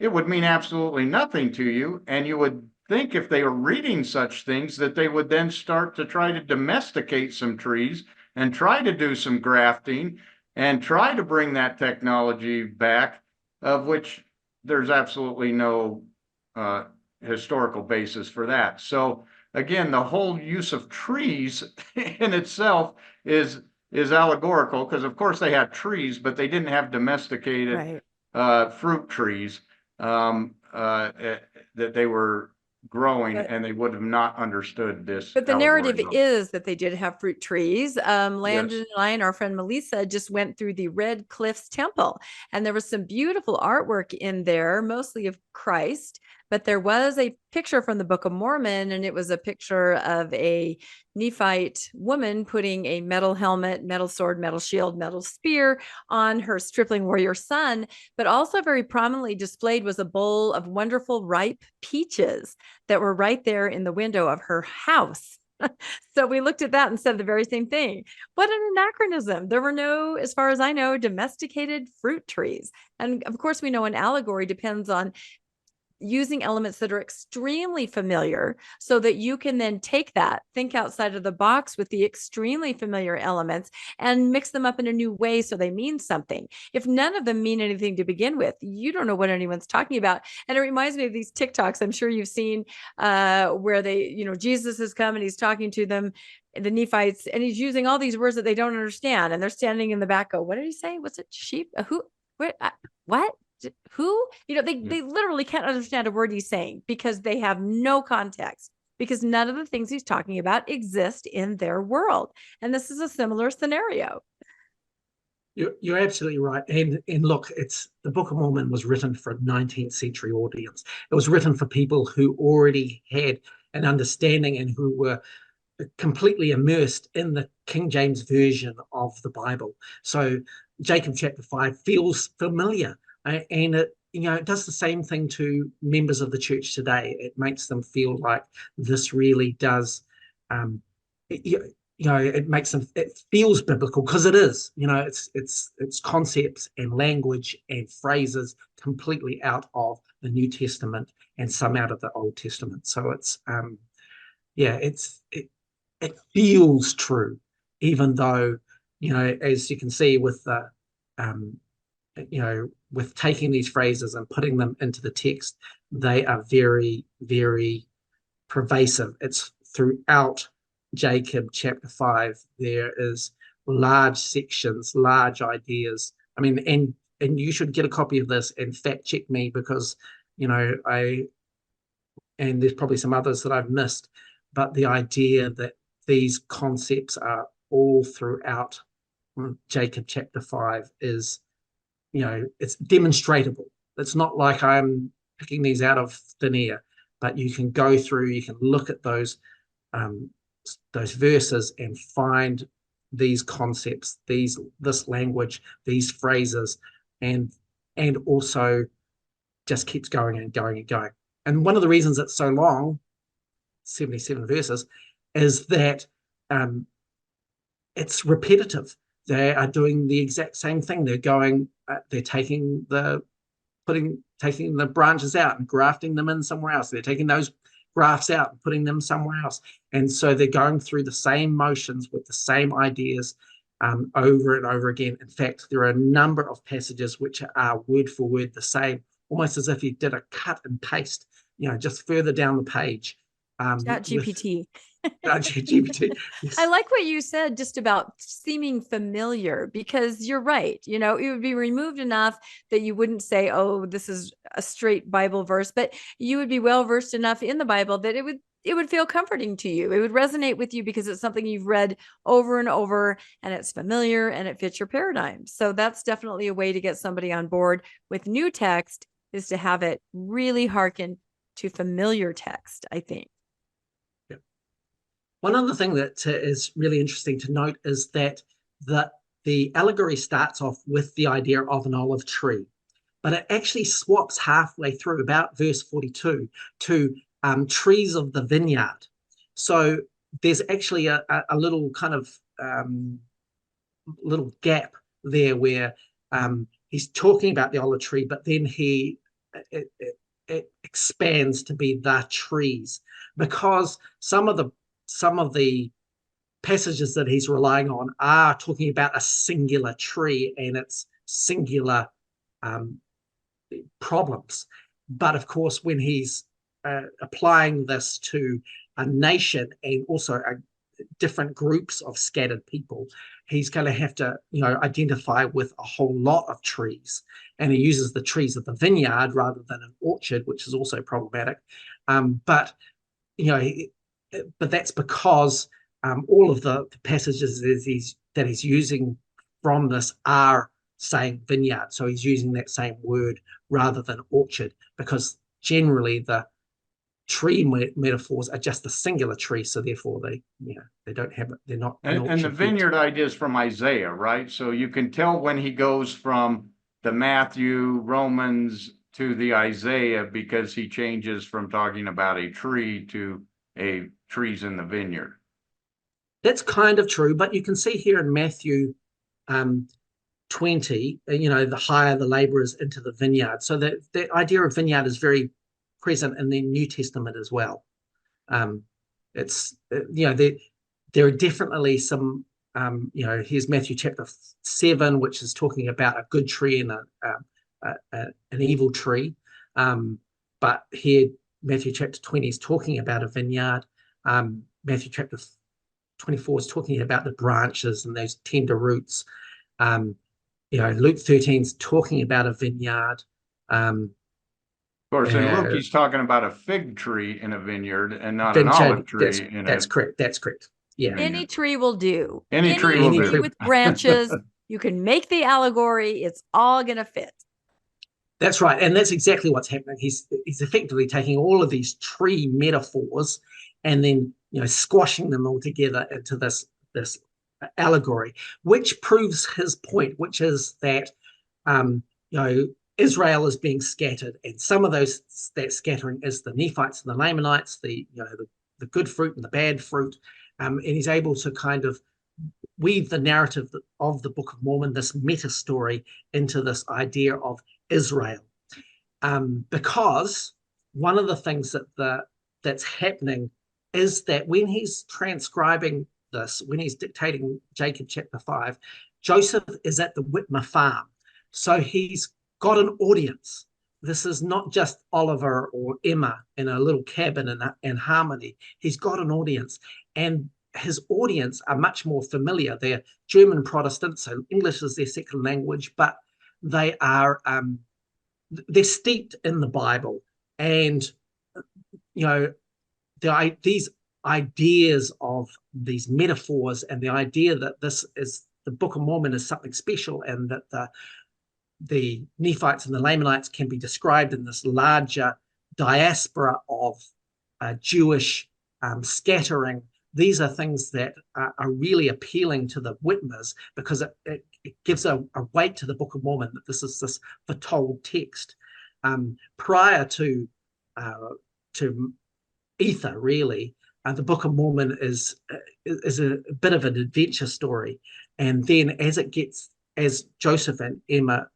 it would mean absolutely nothing to you. And you would think, if they were reading such things, that they would then start to try to domesticate some trees and try to do some grafting and try to bring that technology back, of which there's absolutely no historical basis for that. So again, the whole use of trees in itself is allegorical, because of course they had trees, but they didn't have domesticated fruit trees that they were growing, and they would have not understood this. But the narrative is that they did have fruit trees. Landon, yes, and I and our friend Melissa just went through the Red Cliffs Temple, and there was some beautiful artwork in there, mostly of Christ. But there was a picture from the Book of Mormon, and it was a picture of a Nephite woman putting a metal helmet, metal sword, metal shield, metal spear on her stripling warrior son. But also very prominently displayed was a bowl of wonderful ripe peaches that were right there in the window of her house. So we looked at that and said the very same thing. What an anachronism. There were no, as far as I know, domesticated fruit trees. And of course, we know an allegory depends on using elements that are extremely familiar, so that you can then take that, think outside of the box with the extremely familiar elements and mix them up in a new way so they mean something. If none of them mean anything to begin with, you don't know what anyone's talking about. And it reminds me of these TikToks I'm sure you've seen, where they, Jesus has come and he's talking to them, the Nephites, and he's using all these words that they don't understand. And they're standing in the back, go, what did he say? What's it? Sheep? Who? What? who? They literally can't understand a word he's saying because they have no context, because none of the things he's talking about exist in their world. And this is a similar scenario. You're absolutely right. And look, the Book of Mormon was written for a 19th century audience. It was written for people who already had an understanding and who were completely immersed in the King James version of the Bible. So Jacob chapter 5 feels familiar, and it does the same thing to members of the church today. It makes them feel like this really does it feels biblical, because it is. It's concepts and language and phrases completely out of the New Testament and some out of the Old Testament. So it feels true, even though, as you can see with the with taking these phrases and putting them into the text, they are very, very pervasive. It's throughout Jacob chapter 5. There is large sections, large ideas. I mean, and you should get a copy of this and fact check me, because and there's probably some others that I've missed, but the idea that these concepts are all throughout Jacob chapter 5 is, it's demonstratable. It's not like I'm picking these out of thin air, but you can go through, you can look at those verses and find these concepts, this language, these phrases, and also just keeps going and going and going. And one of the reasons it's so long, 77 verses, is that it's repetitive. They are doing the exact same thing. They're taking the branches out and grafting them in somewhere else. They're taking those grafts out and putting them somewhere else. And so they're going through the same motions with the same ideas over and over again. In fact, there are a number of passages which are word for word the same, almost as if he did a cut and paste, just further down the page. ChatGPT. ChatGPT. Yes. I like what you said just about seeming familiar, because you're right. It would be removed enough that you wouldn't say, oh, this is a straight Bible verse, but you would be well versed enough in the Bible that it would feel comforting to you. It would resonate with you because it's something you've read over and over, and it's familiar and it fits your paradigm. So that's definitely a way to get somebody on board with new text, is to have it really hearken to familiar text, I think. One other thing that is really interesting to note is that the allegory starts off with the idea of an olive tree, but it actually swaps halfway through, about verse 42, to trees of the vineyard. So there's actually a little kind of little gap there where he's talking about the olive tree, but then it expands to be the trees, because some of the passages that he's relying on are talking about a singular tree and its singular problems. But of course, when he's applying this to a nation and also different groups of scattered people, he's going to have to, identify with a whole lot of trees. And he uses the trees of the vineyard rather than an orchard, which is also problematic. But that's because all of the passages that he's using from this are saying vineyard. So he's using that same word rather than orchard, because generally the tree metaphors are just a singular tree. So therefore they don't have it. They're not. And the vineyard idea is from Isaiah, right? So you can tell when he goes from the Matthew, Romans to the Isaiah, because he changes from talking about a tree to a trees in the vineyard. That's kind of true, but you can see here in Matthew 20, the hire the laborers into the vineyard. So the idea of vineyard is very present in the New Testament as well. It's there are definitely some here's Matthew chapter 7, which is talking about a good tree and an evil tree, but here Matthew chapter 20 is talking about a vineyard. Matthew chapter 24 is talking about the branches and those tender roots. Luke 13 is talking about a vineyard. Of course, in Luke, he's talking about a fig tree in a vineyard and not an olive tree in that's correct. That's correct. Yeah. Any tree will do. Any tree will do. With branches, you can make the allegory. It's all going to fit. That's right. And that's exactly what's happening. He's effectively taking all of these tree metaphors and then, squashing them all together into this allegory, which proves his point, which is that, Israel is being scattered, and some of that scattering is the Nephites and the Lamanites, the good fruit and the bad fruit, and he's able to kind of weave the narrative of the Book of Mormon, this meta story, into this idea of Israel, because one of the things that's happening is that when he's transcribing this, when he's dictating Jacob chapter 5, Joseph is at the Whitmer farm, so he's got an audience. This is not just Oliver or Emma in a little cabin in Harmony. He's got an audience, and his audience are much more familiar. They're German Protestants, so English is their second language, but they are they're steeped in the Bible, and these ideas of these metaphors and the idea that this is the Book of Mormon is something special, and that the Nephites and the Lamanites can be described in this larger diaspora of Jewish scattering. These are things that are really appealing to the Whitmers, because it gives a weight to the Book of Mormon that this is this foretold text. Prior to Ether, really, the Book of Mormon is a bit of an adventure story, and then as Joseph and Emma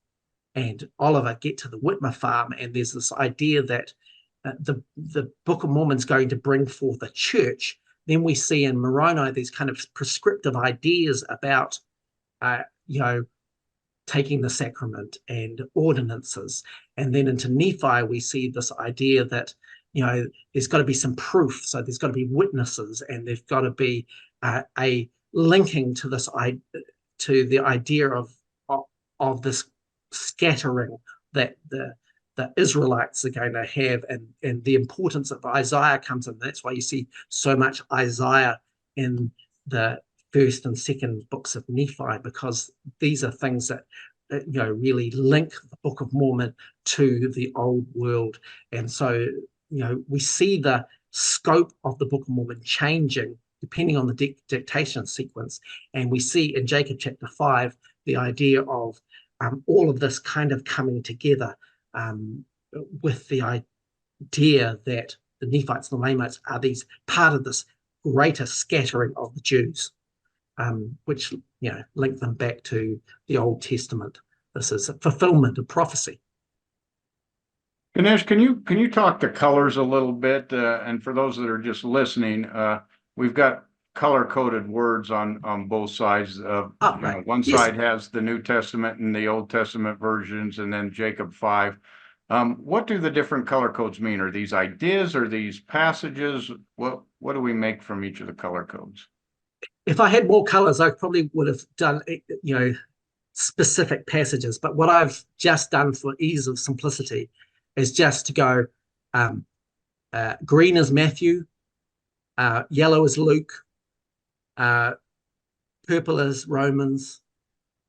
and Oliver get to the Whitmer farm, and there's this idea that the Book of Mormon's going to bring forth a church. Then we see in Moroni these kind of prescriptive ideas about, taking the sacrament and ordinances. And then into Nephi, we see this idea that, there's got to be some proof. So there's got to be witnesses, and there's got to be a linking to the idea of this scattering that the Israelites are going to have, and the importance of Isaiah comes in. That's why you see so much Isaiah in the first and second books of Nephi, because these are things that really link the Book of Mormon to the old world. And so we see the scope of the Book of Mormon changing depending on the dictation sequence, and we see in Jacob chapter 5 the idea of all of this kind of coming together, with the idea that the Nephites and the Lamanites are these part of this greater scattering of the Jews, which link them back to the Old Testament. This is a fulfillment of prophecy. Ganesh, can you talk the colors a little bit? And for those that are just listening, we've got color-coded words on both sides. Right. One side has the New Testament and the Old Testament versions, and then Jacob 5. What do the different color codes mean? Are these ideas? Are these passages? What do we make from each of the color codes? If I had more colors, I probably would have done, specific passages. But what I've just done for ease of simplicity is just to go, green is Matthew, yellow is Luke, purple is Romans,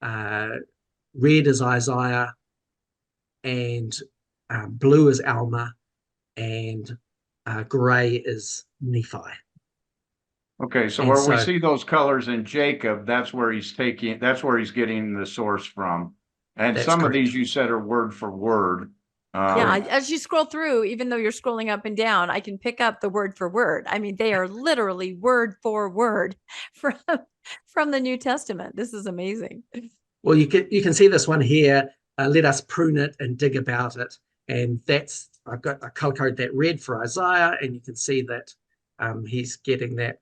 red is Isaiah, and blue is Alma, and gray is Nephi. Okay, so where we see those colors in Jacob, that's where he's getting the source from. And some correct. Of these you said are word for word. As you scroll through, even though you're scrolling up and down, I can pick up the word for word. I mean, they are literally word for word from the New Testament. This is amazing. Well, you can see this one here. Let us prune it and dig about it. And I've got a color code that red for Isaiah, and you can see that he's getting that.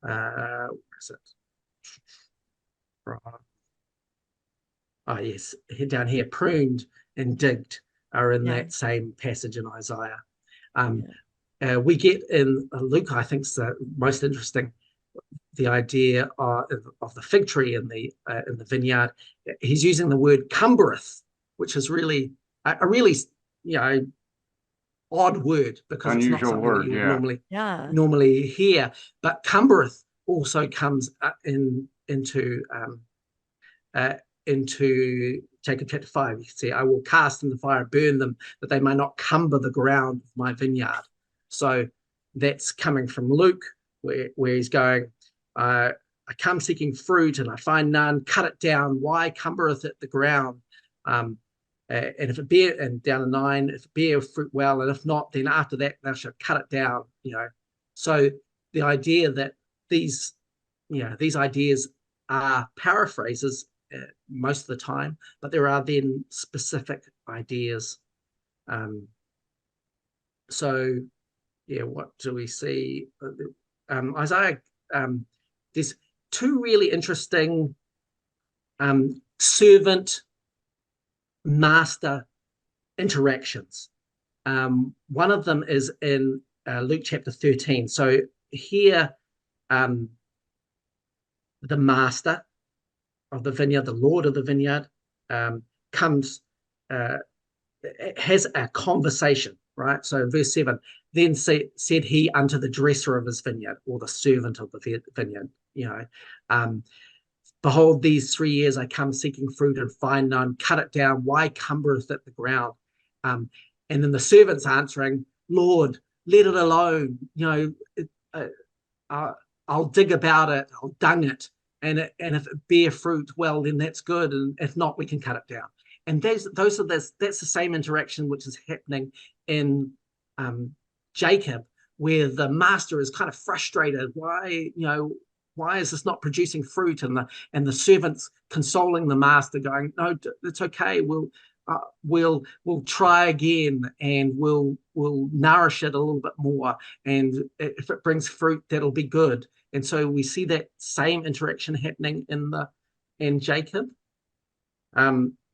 Where is it? Oh, yes, down here, pruned and digged are in that same passage in Isaiah. We get in Luke, I think, is the most interesting, the idea of the fig tree in the vineyard. He's using the word cumbereth, which is really a really odd word, because it's not Unusual something that word, you would yeah. normally hear. But cumbereth also comes into Jacob chapter 5. You can see, I will cast in the fire and burn them, that they may not cumber the ground of my vineyard. So that's coming from Luke, where he's going, I come seeking fruit and I find none, cut it down, why cumbereth it the ground? And if it bear, and down to 9, if it bear fruit well, and if not, then after that thou shalt cut it down. So the idea that these ideas are paraphrases most of the time, but there are then specific ideas. So what do we see? Isaiah, there's 2 really interesting servant master interactions. One of them is in Luke chapter 13. So here, the master of the vineyard, the Lord of the vineyard, comes, has a conversation, right? So verse 7, then said he unto the dresser of his vineyard, or the servant of the vineyard, behold, these 3 years I come seeking fruit and find none, cut it down, why cumbereth it the ground? And then the servant's answering, Lord, let it alone, I'll dig about it, I'll dung it, and if it bear fruit, well, then that's good, and if not, we can cut it down. And that's the same interaction which is happening in Jacob, where the master is kind of frustrated. Why is this not producing fruit? And the servants consoling the master, going, no, it's okay. We'll try again, and we'll nourish it a little bit more. And if it brings fruit, that'll be good. And so we see that same interaction happening in Jacob.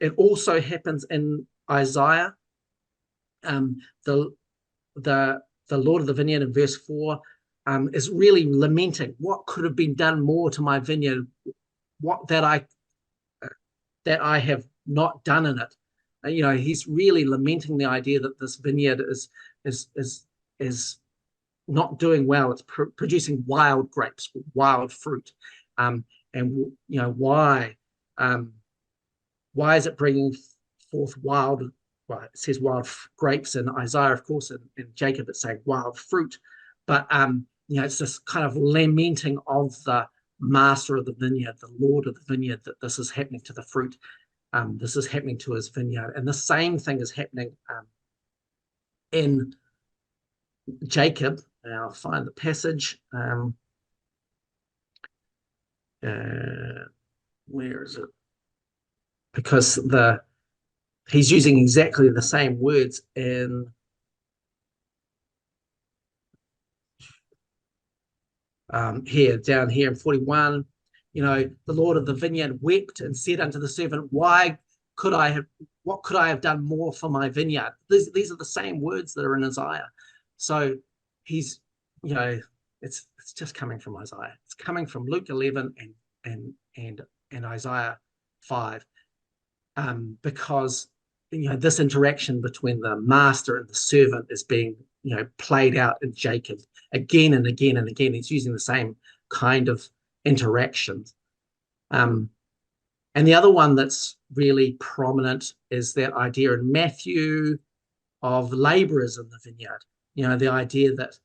It also happens in Isaiah. The Lord of the vineyard in verse 4 is really lamenting, what could have been done more to my vineyard, what that I have not done in it. He's really lamenting the idea that this vineyard is not doing well. It's producing wild grapes, wild fruit, and why is it bringing forth wild? Well, it says wild grapes in Isaiah, of course, and in Jacob it's saying wild fruit, but it's this kind of lamenting of the master of the vineyard, the Lord of the vineyard, that this is happening to the fruit. This is happening to his vineyard. And the same thing is happening in Jacob. And I'll find the passage. Where is it? Because he's using exactly the same words in down here in 41. The Lord of the vineyard wept and said unto the servant, what could I have done more for my vineyard? These are the same words that are in Isaiah. So he's, it's just coming from Isaiah. It's coming from Luke 11 and Isaiah 5, because this interaction between the master and the servant is being played out in Jacob again and again and again. He's using the same kind of interactions. And the other one that's really prominent is that idea in Matthew of laborers in the vineyard. The idea that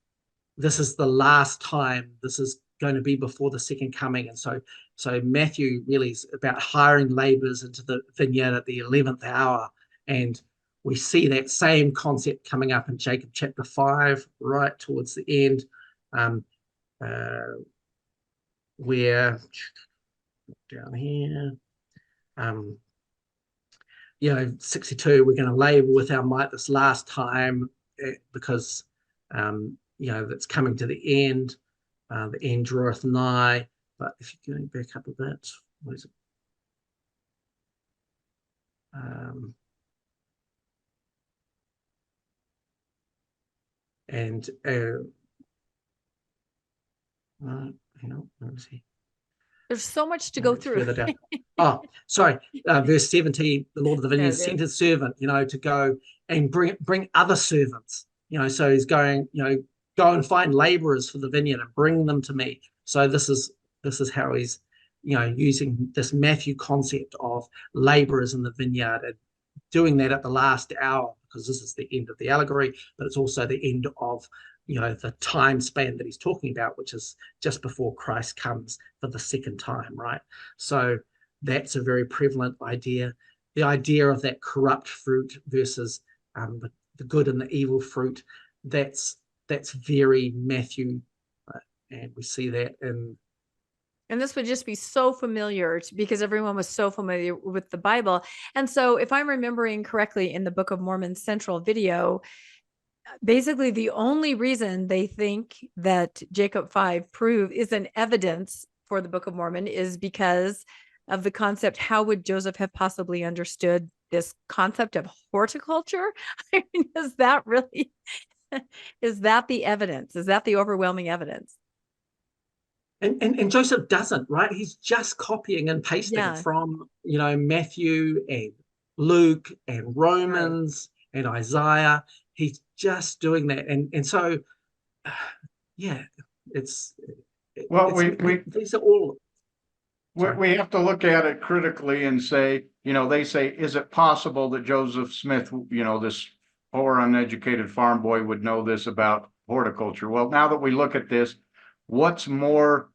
this is the last time, this is going to be before the second coming. And so Matthew really is about hiring laborers into the vineyard at the 11th hour. And we see that same concept coming up in Jacob chapter 5, right towards the end, where down here, 62, we're going to labor with our might this last time, because that's coming to the end. The end draweth nigh. But if you're going back up a bit, what is it? Hang on, let me see. There's so much to go through. Verse 17, the Lord of the vineyard sent his servant, to go and bring other servants. So he's going, go and find laborers for the vineyard and bring them to me. So this is how he's, using this Matthew concept of laborers in the vineyard and doing that at the last hour, because this is the end of the allegory, but it's also the end of the time span that he's talking about, which is just before Christ comes for the second time, right? So that's a very prevalent idea. The idea of that corrupt fruit versus the good and the evil fruit, that's very Matthew, and we see that in. And this would just be so familiar because everyone was so familiar with the Bible. And so if I'm remembering correctly, in the Book of Mormon central video, basically the only reason they think that Jacob 5 is an evidence for the Book of Mormon is because of the concept, how would Joseph have possibly understood this concept of horticulture? I mean, is that the evidence? Is that the overwhelming evidence? And Joseph doesn't, right? He's just copying and pasting from, Matthew and Luke and Romans and Isaiah. He's just doing that. And so, these are all. We have to look at it critically and say, they say, is it possible that Joseph Smith, this poor uneducated farm boy, would know this about horticulture? Well, now that we look at this, what's more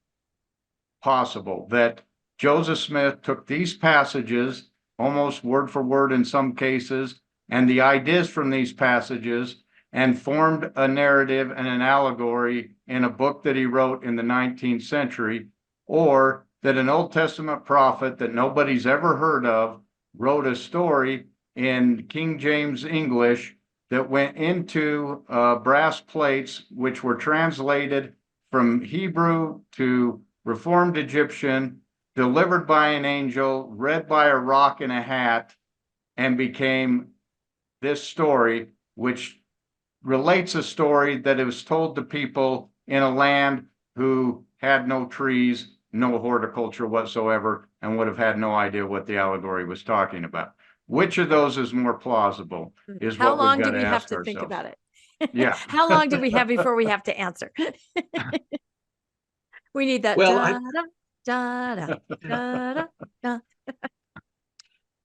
possible? That Joseph Smith took these passages, almost word for word in some cases, and the ideas from these passages, and formed a narrative and an allegory in a book that he wrote in the 19th century, or that an Old Testament prophet that nobody's ever heard of wrote a story in King James English that went into brass plates, which were translated from Hebrew to Reformed Egyptian, delivered by an angel, read by a rock in a hat, and became this story, which relates a story that was told to people in a land who had no trees, no horticulture whatsoever, and would have had no idea what the allegory was talking about. Which of those is more plausible? Is how what long we've got do we to have ask to ourselves. think about it? Yeah. How long do we have before we have to answer? We need that. Well,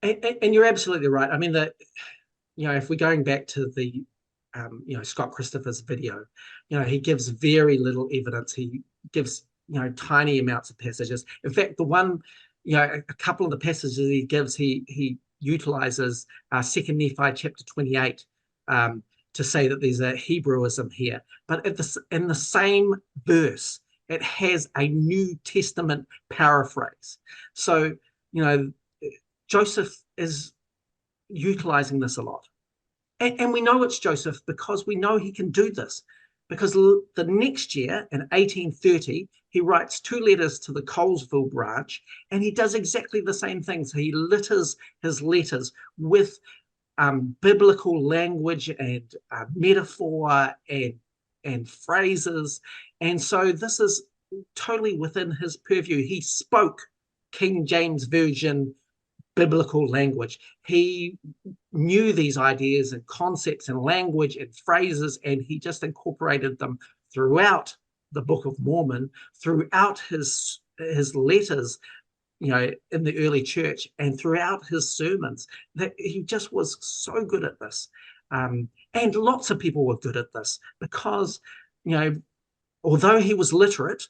and you're absolutely right. I mean, if we're going back to the, Scott Christopher's video, he gives very little evidence. He gives, tiny amounts of passages. In fact, the one, a couple of the passages he gives, he utilizes 2 Nephi chapter 28 to say that there's a Hebrewism here. But in the same verse, it has a New Testament paraphrase. So, Joseph is utilizing this a lot. And we know it's Joseph because we know he can do this. Because the next year, in 1830, he writes 2 letters to the Colesville branch, and he does exactly the same things. He litters his letters with biblical language and metaphor and phrases. And so this is totally within his purview. He spoke King James Version biblical language. He knew these ideas and concepts and language and phrases, and he just incorporated them throughout the Book of Mormon, throughout his letters, in the early church, and throughout his sermons. That he just was so good at this. And lots of people were good at this because, although he was literate,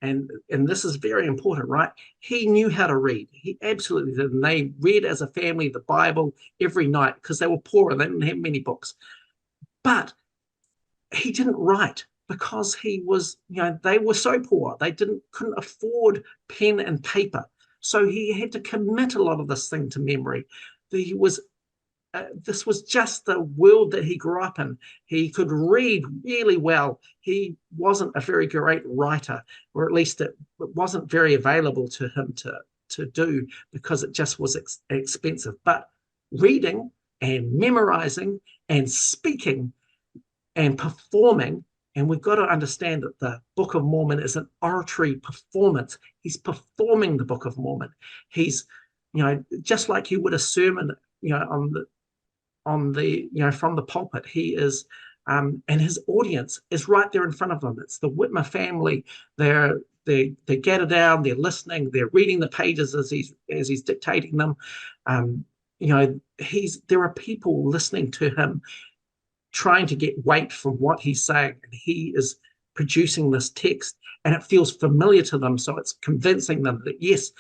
and this is very important, right? He knew how to read. He absolutely did. And they read as a family the Bible every night because they were poor and they didn't have many books. But he didn't write because he was, they were so poor. They couldn't afford pen and paper. So he had to commit a lot of this thing to memory. This was just the world that he grew up in. He could read really well. He wasn't a very great writer, or at least it wasn't very available to him to do because it just was expensive. But reading and memorizing and speaking and performing, and we've got to understand that the Book of Mormon is an oratory performance. He's performing the Book of Mormon. He's, just like you would a sermon, on on the, from the pulpit. He is, and his audience is right there in front of them. It's the Whitmer family. They gather down, they're listening, they're reading the pages as he's dictating them. There are people listening to him, trying to get weight from what he's saying, and he is producing this text, and it feels familiar to them, so it's convincing them that yes,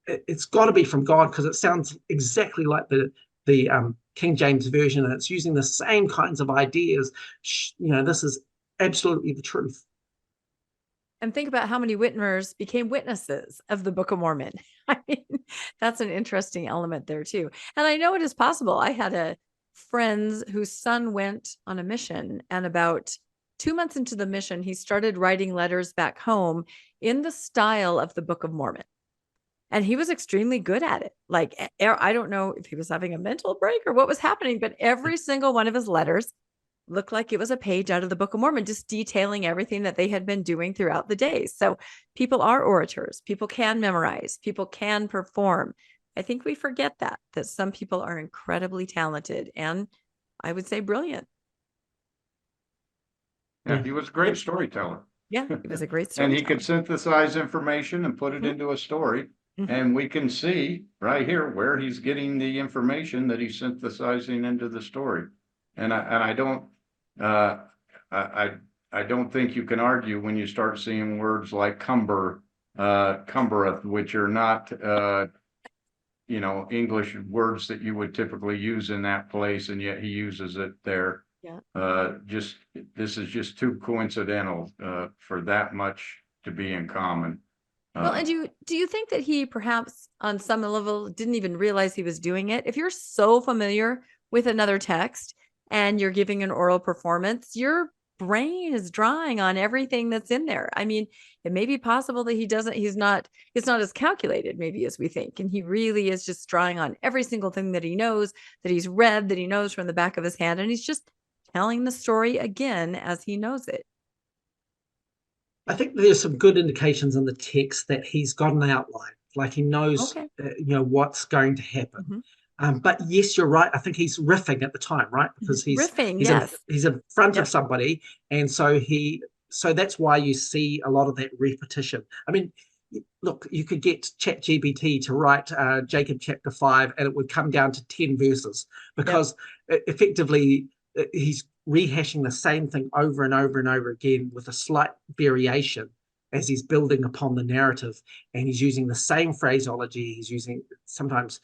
it's got to be from God, because it sounds exactly like the King James version, and it's using the same kinds of ideas. This is absolutely the truth. And think about how many Whitmers became witnesses of the Book of Mormon. I mean, that's an interesting element there too. And I know it is possible. I had a friend whose son went on a mission, and about 2 months into the mission, he started writing letters back home in the style of the Book of Mormon. And he was extremely good at it. Like, I don't know if he was having a mental break or what was happening, but every single one of his letters looked like it was a page out of the Book of Mormon, just detailing everything that they had been doing throughout the days. So people are orators. People can memorize. People can perform. I think we forget that some people are incredibly talented and I would say brilliant. Yeah, he was a great storyteller. Yeah, he was a great storyteller. And he could synthesize information and put it into a story. And we can see right here where he's getting the information that he's synthesizing into the story. And I don't think you can argue when you start seeing words like cumbereth, which are not English words that you would typically use in that place, and yet he uses it there. Yeah. This is just too coincidental for that much to be in common. Well, and do you think that he perhaps on some level didn't even realize he was doing it? If you're so familiar with another text and you're giving an oral performance, your brain is drawing on everything that's in there. I mean, it may be possible that it's not as calculated maybe as we think. And he really is just drawing on every single thing that he knows, that he's read, that he knows from the back of his hand. And he's just telling the story again as he knows it. I think there's some good indications in the text that he's got an outline, like he knows, what's going to happen. But yes, you're right. I think he's riffing at the time, right? Because he's in front of somebody, and so that's why you see a lot of that repetition. I mean, look, you could get ChatGPT to write Jacob chapter 5, and it would come down to 10 verses, because effectively he's rehashing the same thing over and over and over again with a slight variation as he's building upon the narrative, and he's using the same phraseology. He's using sometimes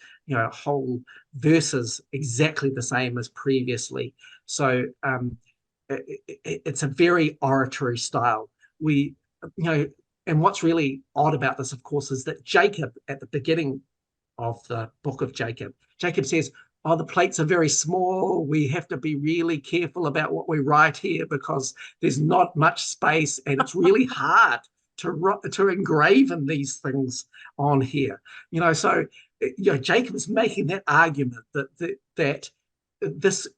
whole verses exactly the same as previously. So it's a very oratory style. And what's really odd about this, of course, is that Jacob, at the beginning of the book of Jacob says, oh, the plates are very small. We have to be really careful about what we write here because there's not much space, and it's really hard to engraven these things on here. So Jacob's making that argument that this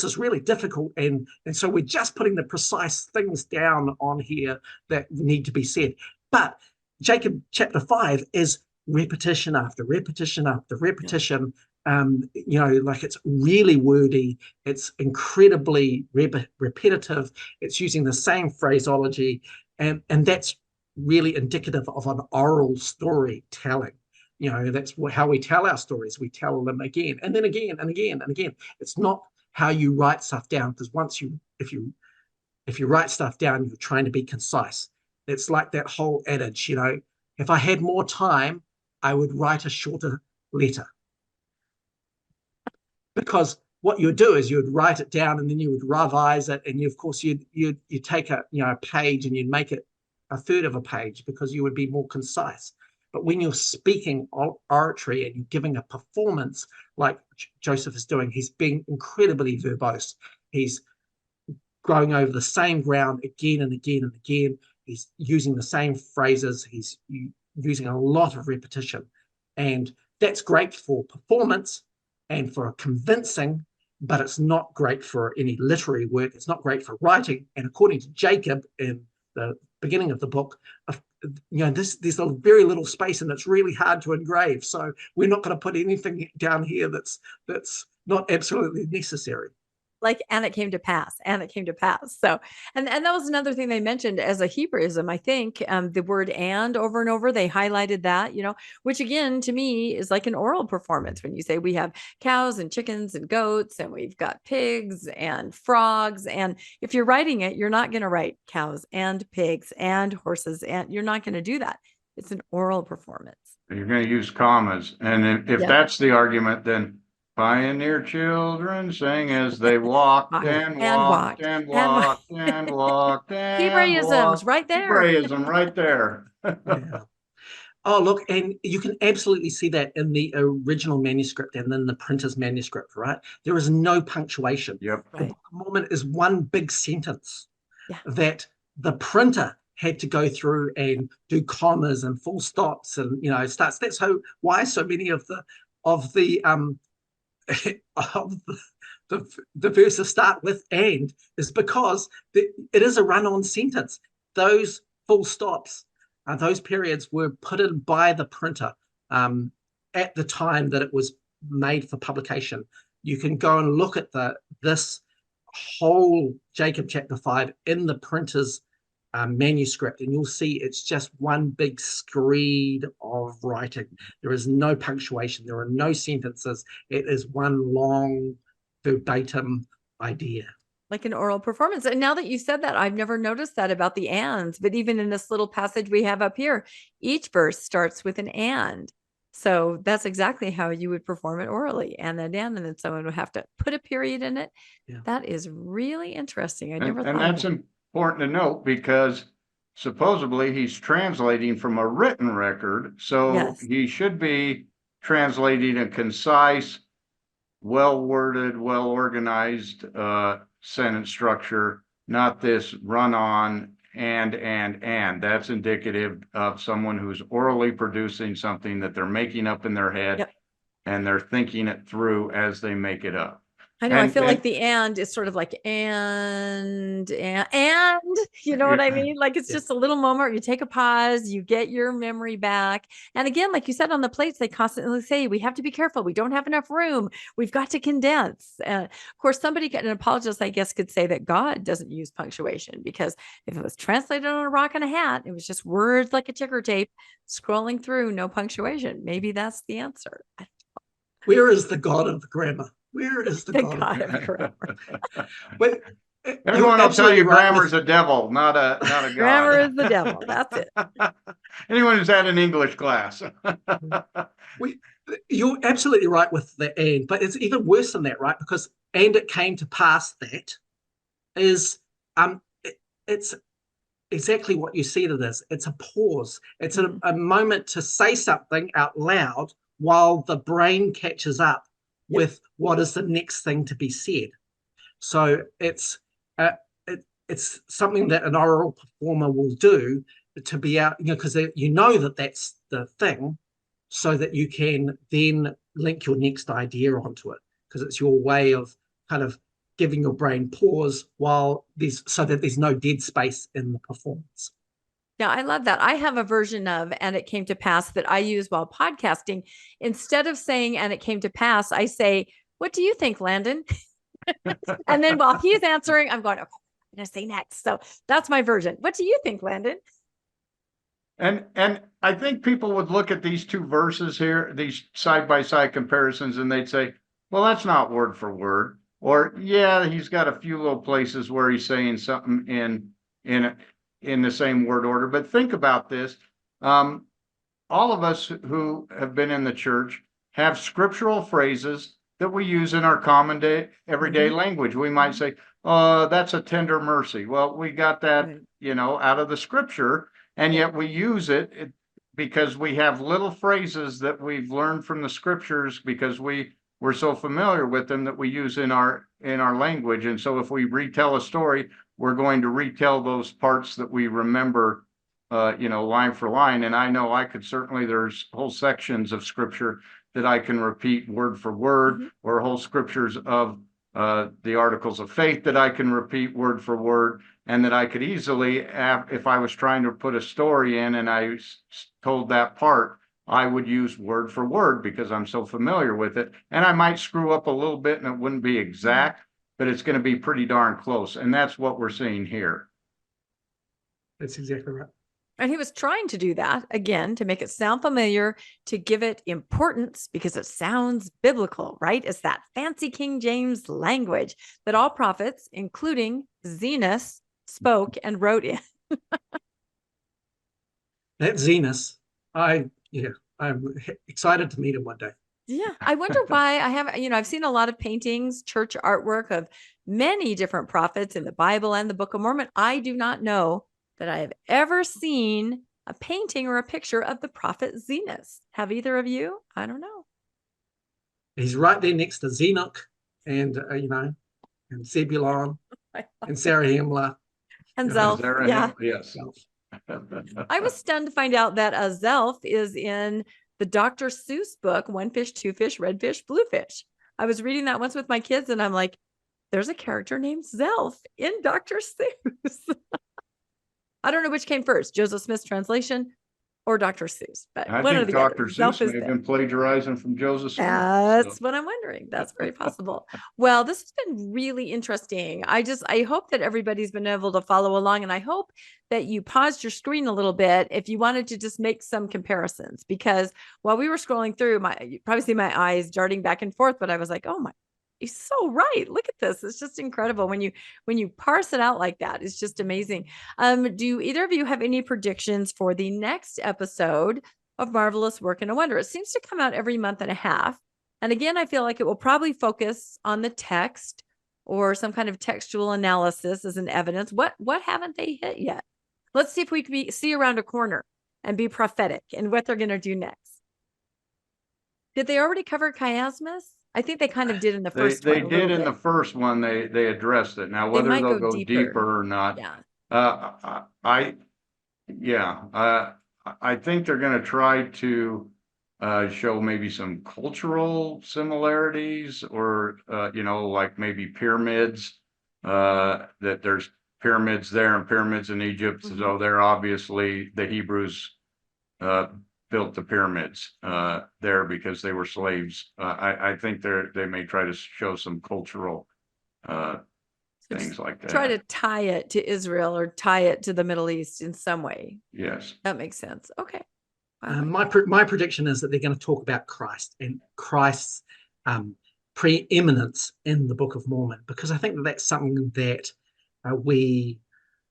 is really difficult, and so we're just putting the precise things down on here that need to be said. But Jacob chapter 5 is repetition after repetition after repetition. Like it's really wordy, it's incredibly repetitive, it's using the same phraseology, and that's really indicative of an oral storytelling. That's how we tell our stories. We tell them again and then again and again and again. It's not how you write stuff down, because if you write stuff down, you're trying to be concise. It's like that whole adage, if I had more time, I would write a shorter letter. Because what you would do is you would write it down, and then you would revise it, and of course you'd take a page and you'd make it a third of a page, because you would be more concise. But when you're speaking oratory and you're giving a performance like Joseph is doing, he's being incredibly verbose. He's going over the same ground again and again and again. He's using the same phrases. He's using a lot of repetition, and that's great for performance and for convincing, but it's not great for any literary work. It's not great for writing. And according to Jacob in the beginning of the book, there's a very little space, and it's really hard to engrave. So we're not going to put anything down here that's not absolutely necessary. Like, and it came to pass, and it came to pass. So, and that was another thing they mentioned as a Hebrewism. I think the word "and" over and over, they highlighted that, which again to me is like an oral performance. When you say we have cows and chickens and goats, and we've got pigs and frogs, and if you're writing it, you're not going to write cows and pigs and horses, and you're not going to do that. It's an oral performance. You're going to use commas, and if that's the argument, then pioneer children sang as they walked and walked and walked and walked and Hebraisms right there. Hebraism right there. Yeah. Oh, look, and you can absolutely see that in the original manuscript and in the printer's manuscript, right? There is no punctuation. Yep. The Book of Mormon is one big sentence that the printer had to go through and do commas and full stops and starts. That's why so many of the verses start with "and" is because it is a run-on sentence. Those full stops, those periods were put in by the printer at the time that it was made for publication. You can go and look at this whole Jacob chapter 5 in the printer's manuscript, and you'll see it's just one big screed of writing. There is no punctuation. There are no sentences. It is one long verbatim idea. Like an oral performance. And now that you said that, I've never noticed that about the ands, but even in this little passage we have up here, each verse starts with an and. So that's exactly how you would perform it orally, and then someone would have to put a period in it. Yeah. That is really interesting. I never thought. And that's important to note, because supposedly he's translating from a written record, so he should be translating a concise, well-worded, well-organized sentence structure, not this run-on and. That's indicative of someone who's orally producing something that they're making up in their head, and they're thinking it through as they make it up. I know. I feel like the "and" is sort of like and you know what I mean? Like it's just a little moment. You take a pause, you get your memory back. And again, like you said, on the plates, they constantly say, we have to be careful. We don't have enough room. We've got to condense. Of course, an apologist, I guess, could say that God doesn't use punctuation, because if it was translated on a rock and a hat, it was just words like a ticker tape scrolling through, no punctuation. Maybe that's the answer. Where is the God of grammar? Where is the God of grammar? But everyone will tell you grammar's a devil, not a God. Grammar is the devil. That's it. Anyone who's had an English class. You're absolutely right with the "and," but it's even worse than that, right? Because "and it came to pass that" is it's exactly what you said it is. It's a pause. It's a moment to say something out loud while the brain catches up with what is the next thing to be said. So it's something that an oral performer will do to be out, because that's the thing, so that you can then link your next idea onto it, because it's your way of kind of giving your brain pause so that there's no dead space in the performance. Yeah, I love that. I have a version of "and it came to pass" that I use while podcasting. Instead of saying "and it came to pass," I say, "What do you think, Landon?" And then while he's answering, I'm going, "Okay, I'm going to say next." So that's my version. What do you think, Landon? And I think people would look at these two verses here, these side-by-side comparisons, and they'd say, well, that's not word for word. Or, yeah, he's got a few little places where he's saying something in the same word order. But think about this. All of us who have been in the church have scriptural phrases that we use in our common everyday language. We might say, that's a tender mercy. Well, we got that, out of the scripture, and yet we use it because we have little phrases that we've learned from the scriptures, because we're so familiar with them, that we use in our language. And so if we retell a story, we're going to retell those parts that we remember, line for line. And I know I could certainly, there's whole sections of scripture that I can repeat word for word, or whole scriptures of the articles of faith that I can repeat word for word, and that I could easily, if I was trying to put a story in and I told that part, I would use word for word because I'm so familiar with it. And I might screw up a little bit and it wouldn't be exact, but it's going to be pretty darn close. And that's what we're seeing here. That's exactly right. And he was trying to do that again to make it sound familiar, to give it importance because it sounds biblical, right? It's that fancy King James language that all prophets, including Zenos, spoke and wrote in. That Zenos, I'm excited to meet him one day. Yeah. I wonder why I've seen a lot of paintings, church artwork of many different prophets in the Bible and the Book of Mormon. I do not know that I have ever seen a painting or a picture of the prophet Zenos. Have either of you? I don't know. He's right there next to Zenoch and, and Zebulon and Sarah Hemler. And Zelph, yeah. Yes. I was stunned to find out that Zelph is in the Dr. Seuss book, One Fish, Two Fish, Red Fish, Blue Fish. I was reading that once with my kids and I'm like, there's a character named Zelph in Dr. Seuss. I don't know which came first, Joseph Smith's translation or Dr. Seuss, but I one or think the Dr. other. Seuss may have been plagiarizing from Joseph Smith. That's what I'm wondering. That's very possible. Well, this has been really interesting. I hope that everybody's been able to follow along, and I hope that you paused your screen a little bit if you wanted to just make some comparisons, because while we were scrolling through, you probably see my eyes darting back and forth, but I was like, oh my, he's so right. Look at this. It's just incredible when you parse it out like that. It's just amazing. Do either of you have any predictions for the next episode of Marvelous Work and a Wonder? It seems to come out every month and a half. And again, I feel like it will probably focus on the text or some kind of textual analysis as an evidence. What haven't they hit yet? Let's see if we can see around a corner and be prophetic in what they're going to do next. Did they already cover chiasmus? I think they kind of did in the first one. They did in the first one. They addressed it. Now, whether they'll go deeper or not. Yeah. I think they're going to try to show maybe some cultural similarities or, like maybe pyramids, that there's pyramids there and pyramids in Egypt. Mm-hmm. So they're obviously the Hebrews built the pyramids there because they were slaves. I think they may try to show some cultural things like that. Try to tie it to Israel or tie it to the Middle East in some way. Yes. That makes sense. Okay. My prediction is that they're going to talk about Christ and Christ's preeminence in the Book of Mormon, because I think that's something that we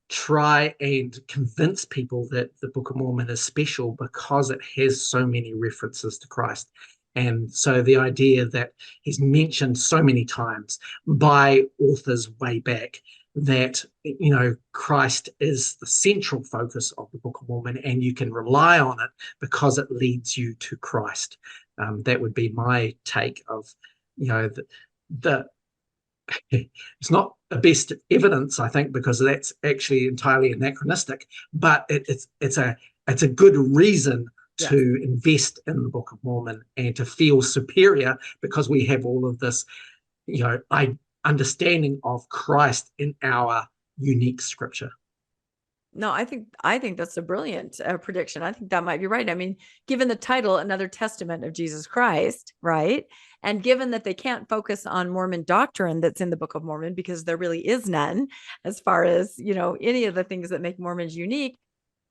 try and convince people that the Book of Mormon is special because it has so many references to Christ. And so the idea that he's mentioned so many times by authors way back that, Christ is the central focus of the Book of Mormon and you can rely on it because it leads you to Christ. That would be my take of, it's not the best evidence, I think, because that's actually entirely anachronistic, but it's a good reason to invest in the Book of Mormon and to feel superior because we have all of this, understanding of Christ in our unique scripture. No, I think that's a brilliant prediction. I think that might be right. I mean, given the title, Another Testament of Jesus Christ, right? And given that they can't focus on Mormon doctrine that's in the Book of Mormon because there really is none as far as, any of the things that make Mormons unique,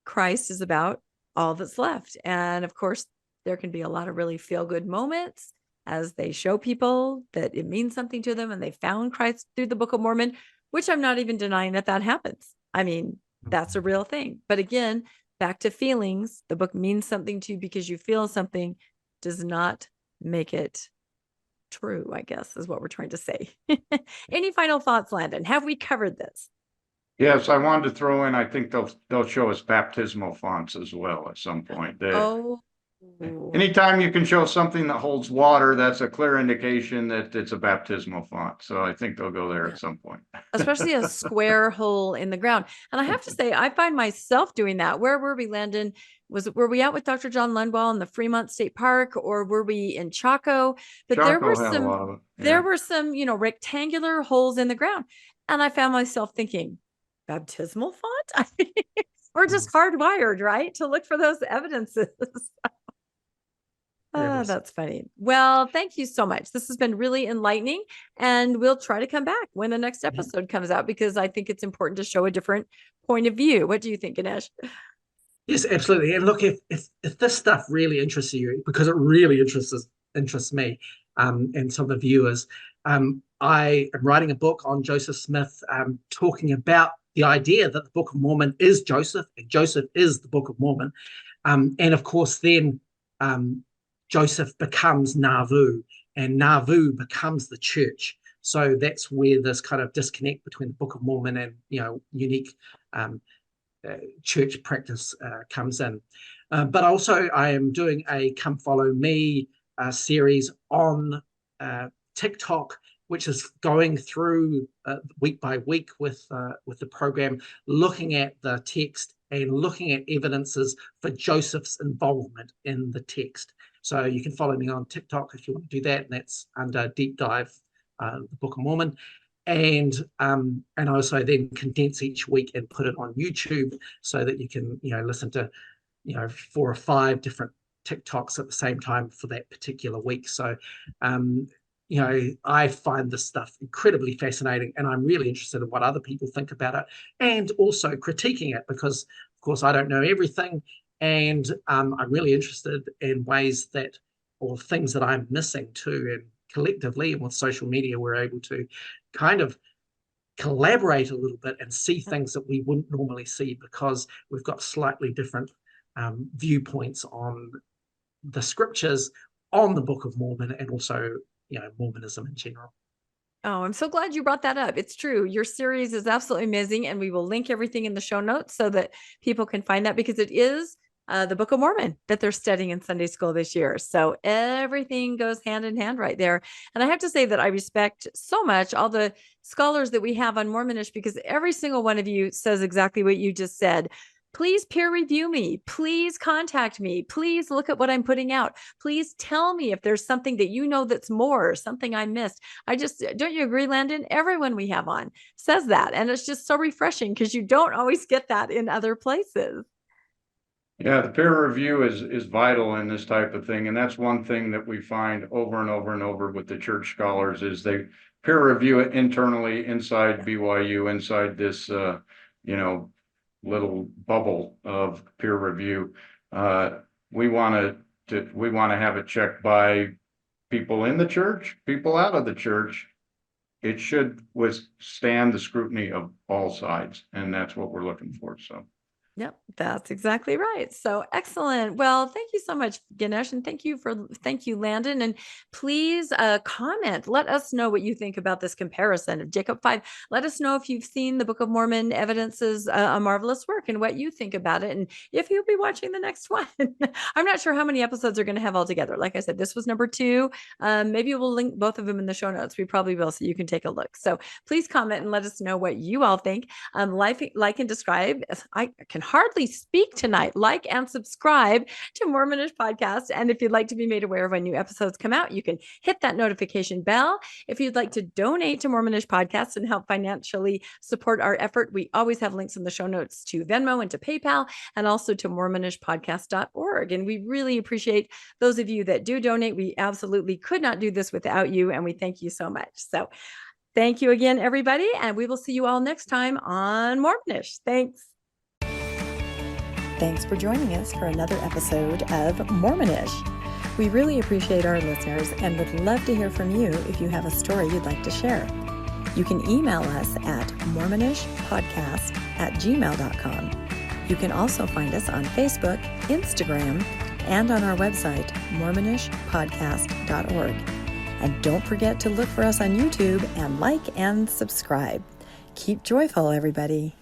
Christ is about all that's left. And of course, there can be a lot of really feel-good moments as they show people that it means something to them and they found Christ through the Book of Mormon, which I'm not even denying that happens. I mean, that's a real thing. But again, back to feelings, the book means something to you because you feel something does not make it true, I guess, is what we're trying to say. Any final thoughts, Landon? Have we covered this? Yes, I wanted to throw in, I think they'll show us baptismal fonts as well at some point. Anytime you can show something that holds water, that's a clear indication that it's a baptismal font. So I think they'll go there at some point. Especially a square hole in the ground. And I have to say, I find myself doing that. Where were we, Landon? Were we out with Dr. John Lundwall in the Fremont State Park, or were we in Chaco? But Chaco there were some, rectangular holes in the ground. And I found myself thinking, baptismal font? I mean, we're just hardwired, right, to look for those evidences. Oh, that's funny. Well, thank you so much. This has been really enlightening, and we'll try to come back when the next episode comes out because I think it's important to show a different point of view. What do you think, Ganesh? Yes, absolutely. And look, if this stuff really interests you, because it really interests me, and some of the viewers, I am writing a book on Joseph Smith, talking about the idea that the Book of Mormon is Joseph, and Joseph is the Book of Mormon, and of course, then Joseph becomes Nauvoo, and Nauvoo becomes the church. So that's where this kind of disconnect between the Book of Mormon and unique church practice comes in. But also, I am doing a Come Follow Me series on TikTok, which is going through week by week with the program, looking at the text and looking at evidences for Joseph's involvement in the text. So you can follow me on TikTok if you want to do that, and that's under Deep Dive, the Book of Mormon. And also then condense each week and put it on YouTube so that you can listen to 4 or 5 different TikToks at the same time for that particular week. So I find this stuff incredibly fascinating, and I'm really interested in what other people think about it, and also critiquing it because, of course, I don't know everything, and I'm really interested in ways that, or things that I'm missing too. And collectively, and with social media, we're able to kind of collaborate a little bit and see things that we wouldn't normally see because we've got slightly different viewpoints on the scriptures, on the Book of Mormon, and also Mormonism in general. Oh, I'm so glad you brought that up. It's true. Your series is absolutely amazing, and we will link everything in the show notes so that people can find that, because it is the Book of Mormon that they're studying in Sunday school this year. So everything goes hand in hand right there. And I have to say that I respect so much all the scholars that we have on Mormonish, because every single one of you says exactly what you just said. Please peer review me. Please contact me. Please look at what I'm putting out. Please tell me if there's something that that's more, something I missed. Don't you agree, Landon? Everyone we have on says that. And it's just so refreshing because you don't always get that in other places. Yeah, the peer review is vital in this type of thing. And that's one thing that we find over and over and over with the church scholars is they peer review it internally inside BYU, inside this, little bubble of peer review. We want to have it checked by people in the church, people out of the church. It should withstand the scrutiny of all sides, and that's what we're looking for. So. Yep, that's exactly right. So excellent. Well, thank you so much, Ganesh, and thank you, Landon. And please comment. Let us know what you think about this comparison of Jacob 5. Let us know if you've seen the Book of Mormon Evidences, a Marvelous Work, and what you think about it, and if you'll be watching the next one. I'm not sure how many episodes are going to have altogether. Like I said, this was number 2. Maybe we'll link both of them in the show notes. We probably will, so you can take a look. So please comment and let us know what you all think. Like and describe. I can hardly speak tonight. Like and subscribe to Mormonish Podcast. And if you'd like to be made aware of when new episodes come out, you can hit that notification bell. If you'd like to donate to Mormonish Podcast and help financially support our effort, we always have links in the show notes to Venmo and to PayPal, and also to mormonishpodcast.org. And we really appreciate those of you that do donate. We absolutely could not do this without you, and we thank you so much. So thank you again, everybody, and we will see you all next time on Mormonish. Thanks. Thanks for joining us for another episode of Mormonish. We really appreciate our listeners and would love to hear from you if you have a story you'd like to share. You can email us at mormonishpodcast@gmail.com. You can also find us on Facebook, Instagram, and on our website, mormonishpodcast.org. And don't forget to look for us on YouTube and like and subscribe. Keep joyful, everybody.